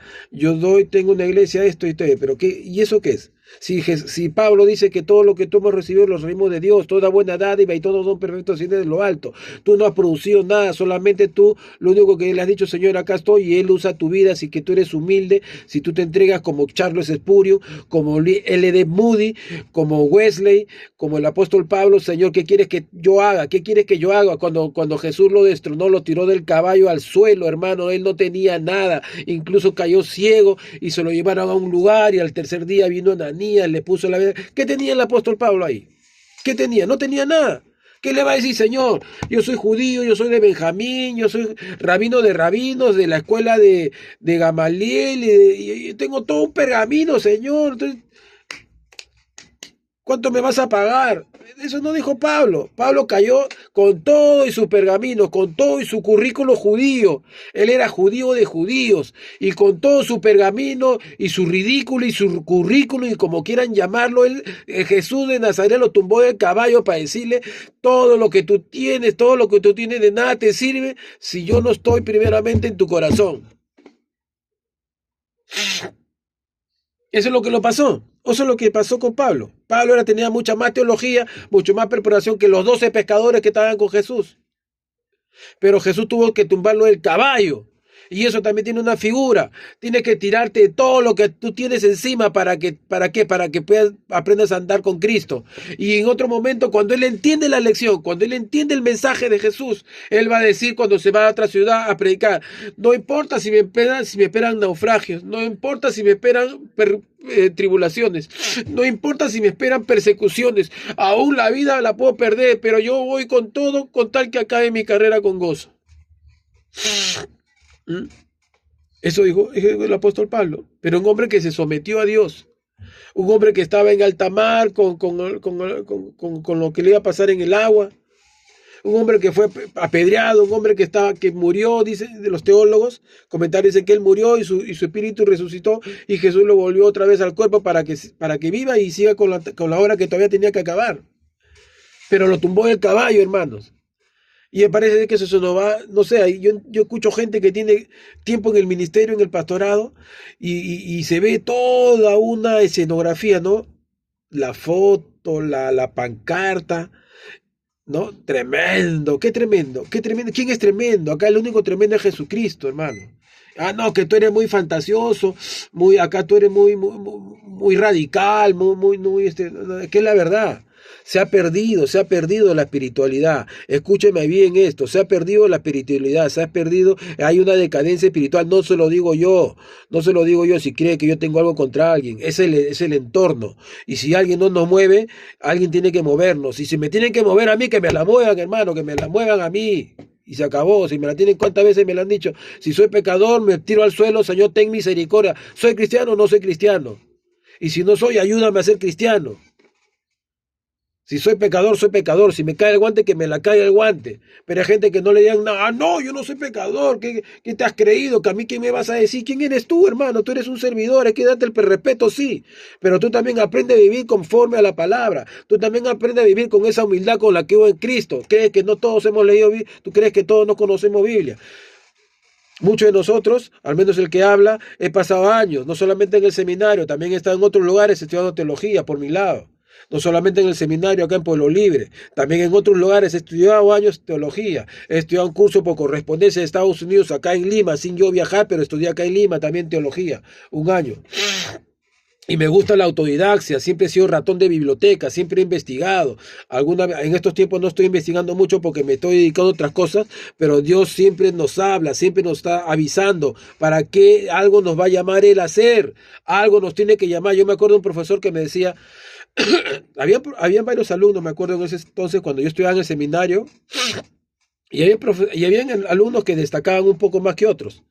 tengo una iglesia, esto y todo. Pero ¿y eso qué es? Si Pablo dice que todo lo que tú hemos recibido los recibimos de Dios, toda buena dádiva y todos son perfectos y de lo alto, tú no has producido nada, solamente tú lo único que le has dicho: Señor, acá estoy, y Él usa tu vida, así que tú eres humilde, si tú te entregas como Charles Spurgeon, como L.D. Moody, como Wesley, como el apóstol Pablo: Señor, ¿qué quieres que yo haga? ¿Qué quieres que yo haga? Cuando Jesús lo destronó, lo tiró del caballo al suelo, hermano, él no tenía nada, incluso cayó ciego y se lo llevaron a un lugar, y al tercer día vino Ananías, le puso la vida. ¿Qué tenía el apóstol Pablo ahí? ¿Qué tenía? No tenía nada. ¿Qué le va a decir? Señor, yo soy judío, yo soy de Benjamín, yo soy rabino de rabinos, de la escuela de Gamaliel, y tengo todo un pergamino, Señor. Entonces, ¿cuánto me vas a pagar? Eso no dijo Pablo. Pablo cayó con todo y su pergamino, con todo y su currículo judío. Él era judío de judíos, y con todo su pergamino y su ridículo y su currículo, y como quieran llamarlo, Jesús de Nazaret lo tumbó del caballo para decirle: todo lo que tú tienes de nada te sirve si yo no estoy primeramente en tu corazón. Eso es lo que lo pasó. Eso es lo que pasó con Pablo. Pablo tenía mucha más teología, mucho más preparación que los 12 pescadores que estaban con Jesús. Pero Jesús tuvo que tumbarlo del caballo. Y eso también tiene una figura. Tienes que tirarte todo lo que tú tienes encima ¿para qué? Para que aprendas a andar con Cristo. Y en otro momento, cuando él entiende la lección, cuando él entiende el mensaje de Jesús, él va a decir cuando se va a otra ciudad a predicar: no importa si me esperan naufragios, no importa si me esperan tribulaciones, no importa si me esperan persecuciones, aún la vida la puedo perder, pero yo voy con todo con tal que acabe mi carrera con gozo. Eso dijo el apóstol Pablo, pero un hombre que se sometió a Dios, un hombre que estaba en alta mar con lo que le iba a pasar en el agua, un hombre que fue apedreado, un hombre que murió, dicen de los teólogos, comentarios dicen que él murió y su espíritu resucitó, y Jesús lo volvió otra vez al cuerpo para que viva y siga con la obra que todavía tenía que acabar. Pero lo tumbó del caballo, hermanos. Y me parece que eso no va, no sé, yo escucho gente que tiene tiempo en el ministerio, en el pastorado, y se ve toda una escenografía, ¿no? La foto, la pancarta, ¿no? Tremendo, qué tremendo, qué tremendo. ¿Quién es tremendo? Acá el único tremendo es Jesucristo, hermano. Ah, no, que tú eres muy fantasioso, acá tú eres muy radical, que es la verdad. Se ha perdido la espiritualidad. Escúcheme bien esto: se ha perdido la espiritualidad, hay una decadencia espiritual. No se lo digo yo, si cree que yo tengo algo contra alguien. Es el entorno. Y si alguien no nos mueve, alguien tiene que movernos. Y si me tienen que mover a mí, que me la muevan, hermano, que me la muevan a mí. Y se acabó. Si me la tienen, ¿cuántas veces me la han dicho? Si soy pecador, me tiro al suelo: Señor, ten misericordia. ¿Soy cristiano o no soy cristiano? Y si no soy, ayúdame a ser cristiano. Si soy pecador, soy pecador. Si me cae el guante, que me la caiga el guante. Pero hay gente que no le digan, no, no, yo no soy pecador. ¿Qué te has creído? ¿Que a mí qué me vas a decir? ¿Quién eres tú, hermano? Tú eres un servidor, hay que darte el respeto, sí. Pero tú también aprendes a vivir conforme a la palabra. Tú también aprendes a vivir con esa humildad con la que hubo en Cristo. ¿Crees que no todos hemos leído Biblia? ¿Tú crees que todos no conocemos Biblia? Muchos de nosotros, al menos el que habla, he pasado años, no solamente en el seminario, también he estado en otros lugares estudiando teología por mi lado. No solamente en el seminario acá en Pueblo Libre, también en otros lugares he estudiado años teología, he estudiado un curso por correspondencia de Estados Unidos acá en Lima, sin yo viajar, pero estudié acá en Lima también teología, un año. Y me gusta la autodidaxia, siempre he sido ratón de biblioteca, siempre he investigado. En estos tiempos no estoy investigando mucho porque me estoy dedicando a otras cosas, pero Dios siempre nos habla, siempre nos está avisando para que algo nos va a llamar Él a hacer, algo nos tiene que llamar. Yo me acuerdo de un profesor que me decía, habían varios alumnos, me acuerdo en ese entonces cuando yo estudiaba en el seminario, y habían alumnos que destacaban un poco más que otros.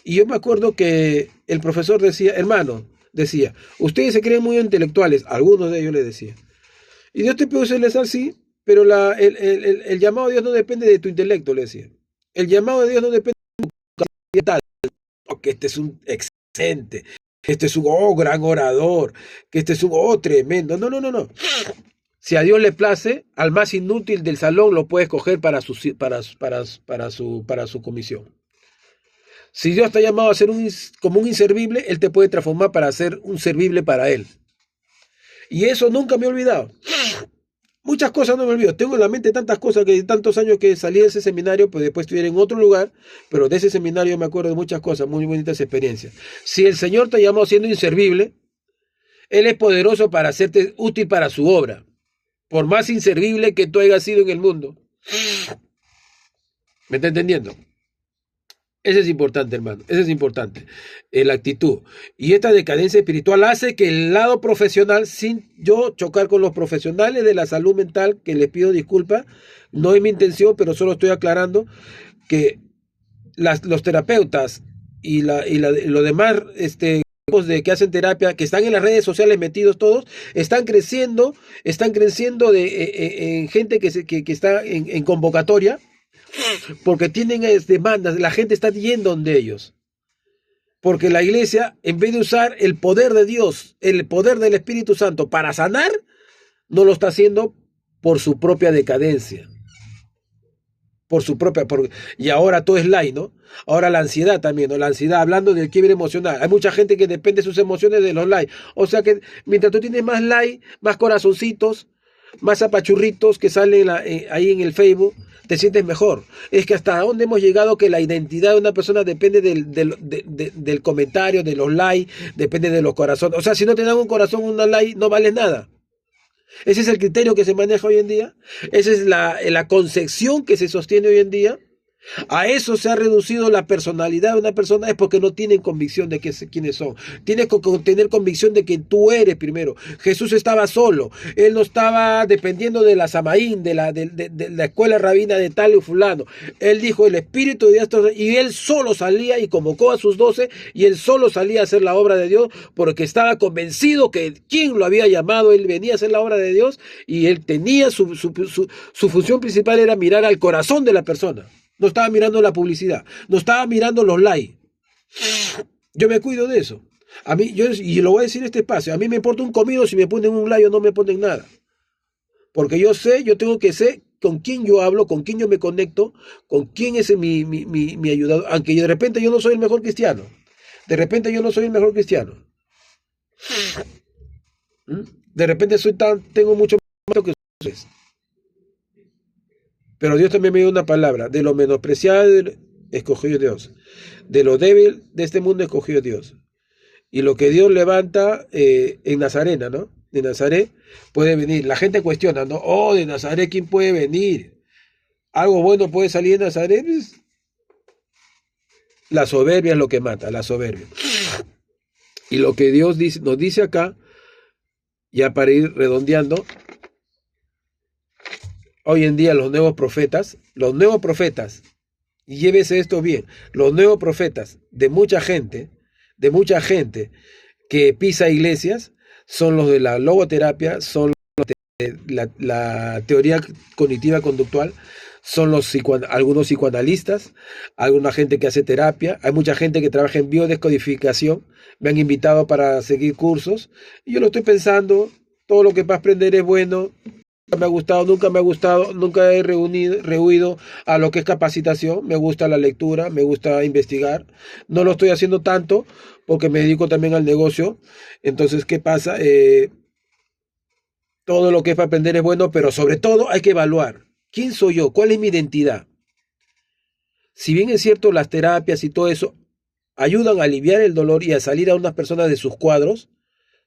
Y yo me acuerdo que el profesor decía, hermano, decía, ustedes se creen muy intelectuales, algunos de ellos le decía. Y Dios te puede serles así, pero el llamado de Dios no depende de tu intelecto, le decía. El llamado de Dios no depende de tu capacidad tal. Que este es un excelente, que este es un gran orador, que este es un tremendo. No, no, no, no. Si a Dios le place, al más inútil del salón lo puede escoger para su comisión. Si Dios te ha llamado a ser como un inservible, Él te puede transformar para ser un servible para Él. Y eso nunca me he olvidado. Muchas cosas no me olvido. Tengo en la mente tantas cosas que tantos años que salí de ese seminario, pues después estuve en otro lugar, pero de ese seminario me acuerdo de muchas cosas, muy bonitas experiencias. Si el Señor te llamó siendo inservible, Él es poderoso para hacerte útil para su obra, por más inservible que tú hayas sido en el mundo. ¿Me está entendiendo? Eso es importante, hermano. Eso es importante. La actitud. Y esta decadencia espiritual hace que el lado profesional, sin yo chocar con los profesionales de la salud mental, que les pido disculpas, no es mi intención, pero solo estoy aclarando que los terapeutas y los demás que hacen terapia, que están en las redes sociales metidos todos, están creciendo en gente que está en convocatoria, porque tienen demandas, la gente está yendo donde ellos. Porque la iglesia, en vez de usar el poder de Dios, el poder del Espíritu Santo para sanar, no lo está haciendo por su propia decadencia. Y ahora todo es light, ¿no? Ahora la ansiedad también, ¿no? La ansiedad, hablando del quiebre emocional. Hay mucha gente que depende de sus emociones de los likes. O sea que mientras tú tienes más likes, más corazoncitos, más apachurritos que salen ahí en el Facebook, te sientes mejor. Es que hasta dónde hemos llegado que la identidad de una persona depende del comentario, de los likes, depende de los corazones. O sea, si no te dan un corazón, una like, no vale nada. Ese es el criterio que se maneja hoy en día. Esa es la concepción que se sostiene hoy en día. A eso se ha reducido la personalidad de una persona, es porque no tienen convicción de quiénes son. Tienes que tener convicción de que tú eres primero. Jesús estaba solo, Él no estaba dependiendo de la Samaín, de la escuela rabina de tal y fulano. Él dijo el Espíritu de Dios, y Él solo salía y convocó a sus 12, y Él solo salía a hacer la obra de Dios, porque estaba convencido que quien lo había llamado, Él venía a hacer la obra de Dios, y Él tenía su función principal era mirar al corazón de la persona. No estaba mirando la publicidad, no estaba mirando los likes. Yo me cuido de eso. A mí, y lo voy a decir en este espacio, a mí me importa un comino si me ponen un like o no me ponen nada. Porque yo tengo que ser con quién yo hablo, con quién yo me conecto, con quién es mi ayudador. Aunque de repente yo no soy el mejor cristiano. De repente yo no soy el mejor cristiano. De repente tengo mucho más que ustedes. Pero Dios también me dio una palabra: de lo menospreciado escogió Dios, de lo débil de este mundo escogió Dios. Y lo que Dios levanta en Nazarena, ¿no? De Nazaret puede venir. La gente cuestiona, ¿no? Oh, de Nazaret, ¿quién puede venir? ¿Algo bueno puede salir de Nazaret? La soberbia es lo que mata, la soberbia. Y lo que Dios nos dice acá, ya para ir redondeando, hoy en día los nuevos profetas, y llévese esto bien, los nuevos profetas de mucha gente que pisa iglesias, son los de la logoterapia, son los la teoría cognitiva conductual son algunos psicoanalistas, alguna gente que hace terapia, hay mucha gente que trabaja en biodescodificación, me han invitado para seguir cursos, y yo lo estoy pensando, todo lo que vas a aprender es bueno, nunca me ha gustado, nunca me ha gustado, nunca he rehuido a lo que es capacitación, me gusta la lectura, me gusta investigar, no lo estoy haciendo tanto porque me dedico también al negocio, entonces, ¿qué pasa? Todo lo que es para aprender es bueno, pero sobre todo hay que evaluar. ¿Quién soy yo? ¿Cuál es mi identidad? Si bien es cierto, las terapias y todo eso ayudan a aliviar el dolor y a salir a unas personas de sus cuadros,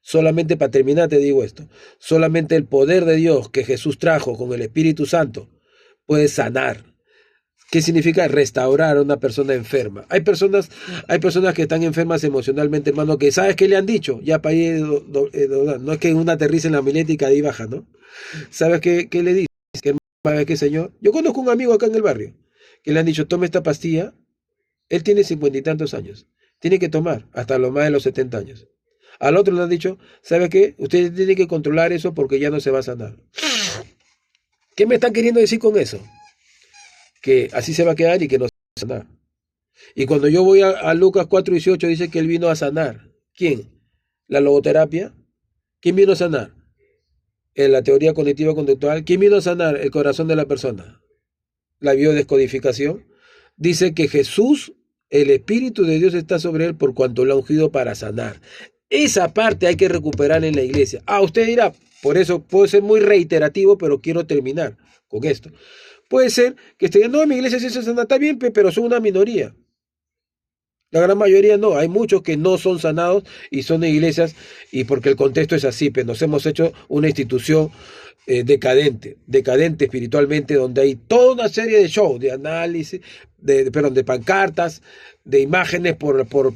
solamente para terminar te digo esto, solamente el poder de Dios que Jesús trajo con el Espíritu Santo puede sanar. ¿Qué significa restaurar a una persona enferma? Hay personas que están enfermas emocionalmente, hermano, que ¿sabes qué le han dicho? Ya para ir, no es que una aterriza en la milética y baja, ¿no? ¿Sabes qué le dice? ¿Sabes qué, señor? Yo conozco un amigo acá en el barrio que le han dicho, tome esta pastilla. Él tiene 50 y tantos años. Tiene que tomar hasta lo más de los 70 años. Al otro le han dicho, ¿sabe qué? Usted tiene que controlar eso porque ya no se va a sanar. ¿Qué me están queriendo decir con eso? Que así se va a quedar y que no se va a sanar. Y cuando yo voy a Lucas 4:18 dice que él vino a sanar. ¿Quién? ¿La logoterapia? ¿Quién vino a sanar? En la teoría cognitiva conductual. ¿Quién vino a sanar el corazón de la persona? La biodescodificación. Dice que Jesús, el Espíritu de Dios está sobre él por cuanto lo ha ungido para sanar. Esa parte hay que recuperar en la iglesia. Usted dirá, por eso puedo ser muy reiterativo, pero quiero terminar con esto. Puede ser que esté, no, en mi iglesia sí se sana, está bien, pero son una minoría. La gran mayoría no, hay muchos que no son sanados y son de iglesias, y porque el contexto es así, pero nos hemos hecho una institución decadente espiritualmente, donde hay toda una serie de shows, de análisis, de pancartas, de imágenes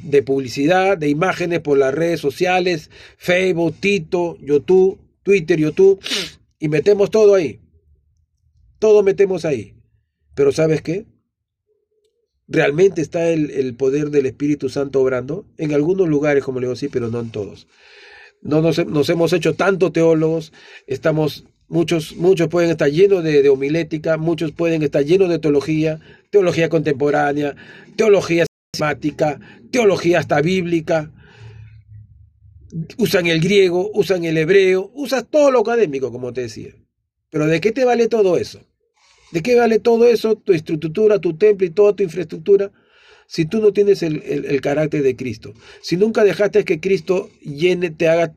de publicidad, de imágenes por las redes sociales, Facebook, Twitter, YouTube, y metemos todo ahí. Todo metemos ahí. Pero ¿sabes qué? ¿Realmente está el poder del Espíritu Santo obrando? En algunos lugares, como le digo, sí, pero no en todos. No nos hemos hecho tanto teólogos, muchos pueden estar llenos de homilética, muchos pueden estar llenos de teología contemporánea, teología sistemática, teología hasta bíblica, usan el griego, usan el hebreo, usas todo lo académico, como te decía. Pero ¿de qué te vale todo eso? ¿De qué vale todo eso, tu estructura, tu templo y toda tu infraestructura, si tú no tienes el carácter de Cristo? Si nunca dejaste que Cristo te haga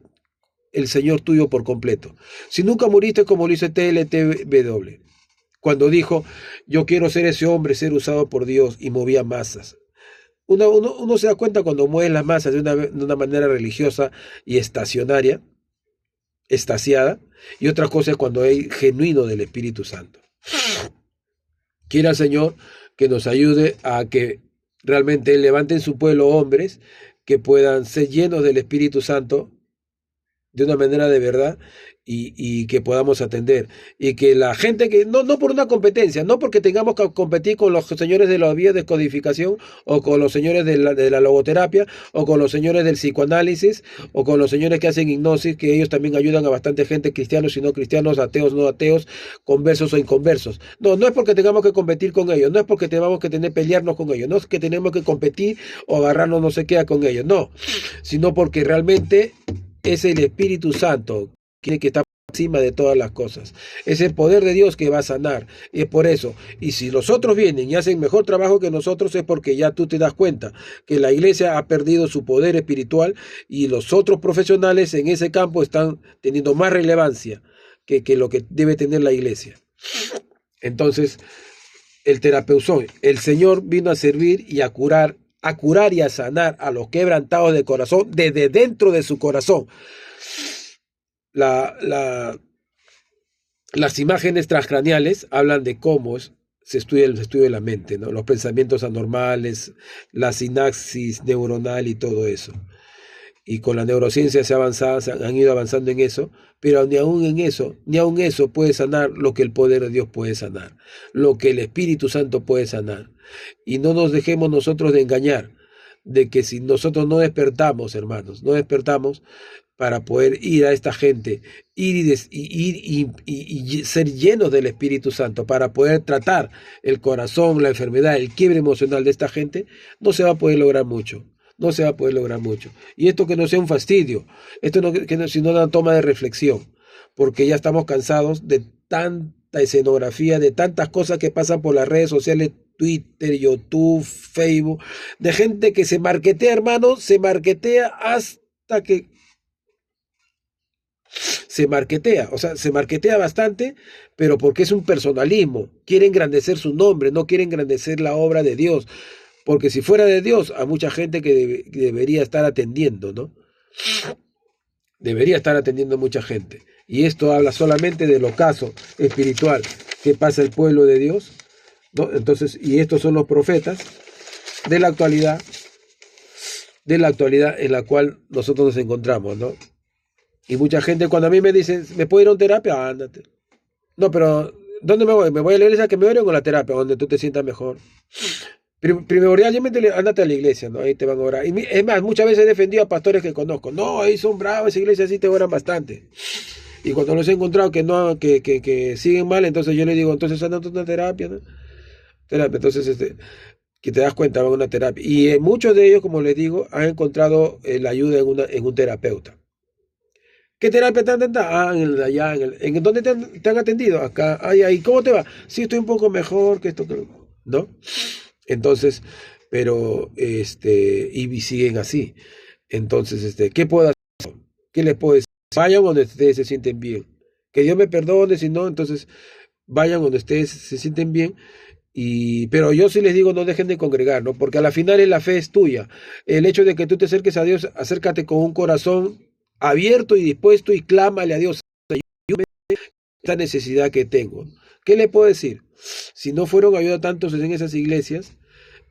el Señor tuyo por completo. Si nunca muriste como lo hizo TLTW, cuando dijo, yo quiero ser ese hombre, ser usado por Dios, y movía masas. Uno se da cuenta cuando mueve las masas de una manera religiosa y estacionaria, estasiada, y otra cosa es cuando hay genuino del Espíritu Santo. Quiera el Señor que nos ayude a que realmente levanten su pueblo hombres que puedan ser llenos del Espíritu Santo de una manera de verdad y que podamos atender. Y que la gente que, no por una competencia, no porque tengamos que competir con los señores de la biodescodificación o con los señores de la logoterapia o con los señores del psicoanálisis o con los señores que hacen hipnosis, que ellos también ayudan a bastante gente, cristianos y no cristianos, ateos, no ateos, conversos o inconversos. No es porque tengamos que competir con ellos, no es porque tengamos que pelearnos con ellos, no es que tenemos que competir o agarrarnos no sé qué con ellos, no, sino porque realmente es el Espíritu Santo que está encima de todas las cosas. Es el poder de Dios que va a sanar. Y es por eso. Y si los otros vienen y hacen mejor trabajo que nosotros, es porque ya tú te das cuenta que la iglesia ha perdido su poder espiritual y los otros profesionales en ese campo están teniendo más relevancia que lo que debe tener la iglesia. Entonces, el terapeuzón, el Señor vino a servir y a curar y a sanar a los quebrantados de corazón desde dentro de su corazón. Las imágenes transcraneales hablan de cómo se estudia el estudio de la mente, ¿no? Los pensamientos anormales, la sinapsis neuronal y todo eso. Y con la neurociencia se han ido avanzando en eso, pero ni aún eso puede sanar lo que el poder de Dios puede sanar, lo que el Espíritu Santo puede sanar. Y no nos dejemos nosotros de engañar, de que si nosotros no despertamos, hermanos, no despertamos, para poder ir a esta gente, y ser llenos del Espíritu Santo, para poder tratar el corazón, la enfermedad, el quiebre emocional de esta gente, no se va a poder lograr mucho. No se va a poder lograr mucho. Y esto que no sea un fastidio, esto no, sino una toma de reflexión, porque ya estamos cansados de tanta escenografía, de tantas cosas que pasan por las redes sociales, Twitter, YouTube, Facebook, de gente que se marketea, hermano, se marketea hasta que se marketea, o sea, se marketea bastante, pero porque es un personalismo, quiere engrandecer su nombre, no quiere engrandecer la obra de Dios, porque si fuera de Dios, a mucha gente que debería estar atendiendo, ¿no? Debería estar atendiendo mucha gente. Y esto habla solamente del ocaso espiritual que pasa el pueblo de Dios, ¿no? Entonces, y estos son los profetas de la actualidad en la cual nosotros nos encontramos, ¿no? Y mucha gente cuando a mí me dicen, ¿me puedo ir a una terapia? Ándate. No, pero ¿dónde me voy? ¿Me voy a la iglesia que me oren o a la terapia, donde tú te sientas mejor? Primordialmente ándate a la iglesia, ¿no? Ahí te van a orar. Y es más, muchas veces he defendido a pastores que conozco. No, ahí son bravos, esa iglesia sí te oran bastante. Y cuando los he encontrado que no, que siguen mal, entonces yo les digo, entonces ándate a una terapia, ¿no? Terapia. Entonces, que te das cuenta, van a una terapia. Y muchos de ellos, como les digo, han encontrado la ayuda en un terapeuta. ¿Qué terapia te han atendido? Allá, ¿en dónde te han atendido? Acá, ahí, ¿cómo te va? Sí, estoy un poco mejor que esto, ¿no? Entonces, pero, y siguen así. Entonces, ¿qué puedo hacer? ¿Qué les puedo decir? Vayan donde ustedes se sienten bien. Que Dios me perdone, si no, entonces vayan donde ustedes se sienten bien. Pero yo sí les digo, no dejen de congregar, ¿no? Porque a la final la fe es tuya. El hecho de que tú te acerques a Dios, acércate con un corazón abierto y dispuesto y clámale a Dios. Esta necesidad que tengo. ¿Qué le puedo decir? Si no fueron ayuda tantos en esas iglesias,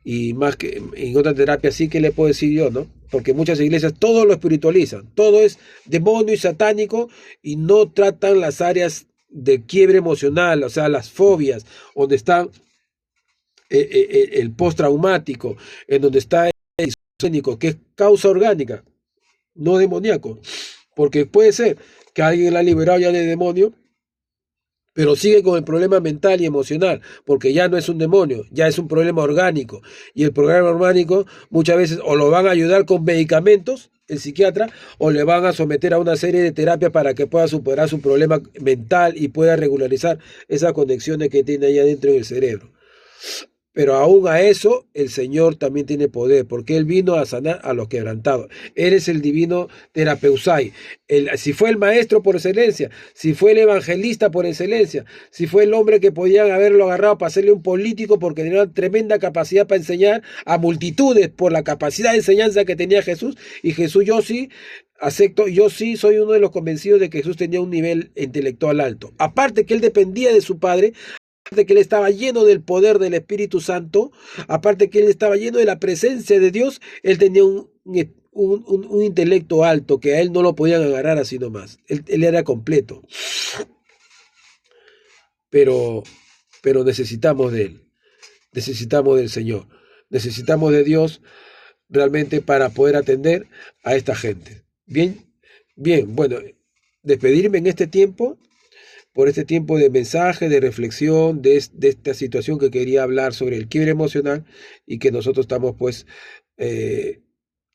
y más que en otra terapia, sí, que le puedo decir yo, ¿no? Porque muchas iglesias todo lo espiritualizan, todo es demonio y satánico, y no tratan las áreas de quiebre emocional, o sea, las fobias, donde está el postraumático, en donde está el esquizofrénico, que es causa orgánica, no demoníaco, porque puede ser que alguien la ha liberado ya de demonio, pero sigue con el problema mental y emocional, porque ya no es un demonio, ya es un problema orgánico, y el problema orgánico muchas veces o lo van a ayudar con medicamentos, el psiquiatra, o le van a someter a una serie de terapias para que pueda superar su problema mental y pueda regularizar esas conexiones que tiene ahí adentro en el cerebro. Pero aún a eso, el Señor también tiene poder, porque Él vino a sanar a los quebrantados. Él es el divino terapeusai. Si fue el maestro por excelencia, si fue el evangelista por excelencia, si fue el hombre que podían haberlo agarrado para hacerle un político porque tenía una tremenda capacidad para enseñar a multitudes por la capacidad de enseñanza que tenía Jesús. Y Jesús, yo sí acepto, yo sí soy uno de los convencidos de que Jesús tenía un nivel intelectual alto. Aparte que Él dependía de su Padre, aparte que él estaba lleno del poder del Espíritu Santo, aparte que él estaba lleno de la presencia de Dios, él tenía un intelecto alto que a él no lo podían agarrar así nomás. Él era completo. Pero necesitamos de él, necesitamos del Señor, necesitamos de Dios realmente para poder atender a esta gente. Bien, bien, bueno, despedirme en este tiempo, por este tiempo de mensaje, de reflexión, de esta situación que quería hablar sobre el quiebre emocional, y que nosotros estamos pues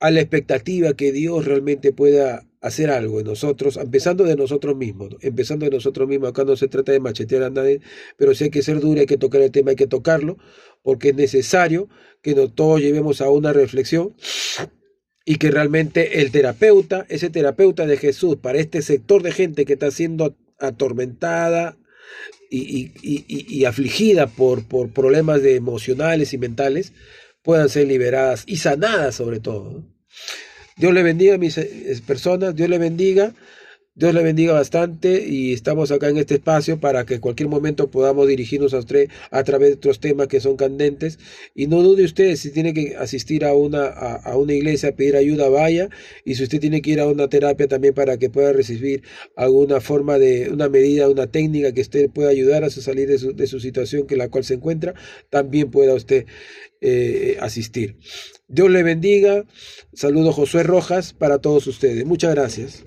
a la expectativa que Dios realmente pueda hacer algo en nosotros, empezando de nosotros mismos, ¿no? Empezando de nosotros mismos. Acá no se trata de machetear a nadie, pero si hay que ser duro, hay que tocar el tema, hay que tocarlo, porque es necesario que todos llevemos a una reflexión, y que realmente el terapeuta, ese terapeuta de Jesús para este sector de gente que está siendo atormentada y afligida por problemas emocionales y mentales, puedan ser liberadas y sanadas sobre todo, ¿no? Dios le bendiga a mis personas, Dios le bendiga bastante, y estamos acá en este espacio para que en cualquier momento podamos dirigirnos a usted a través de otros temas que son candentes. Y no dude usted, si tiene que asistir a una iglesia a pedir ayuda, vaya. Y si usted tiene que ir a una terapia también para que pueda recibir alguna forma de una medida, una técnica que usted pueda ayudar a salir de su situación en la cual se encuentra, también pueda usted asistir. Dios le bendiga. Saludo Josué Rojas para todos ustedes. Muchas gracias.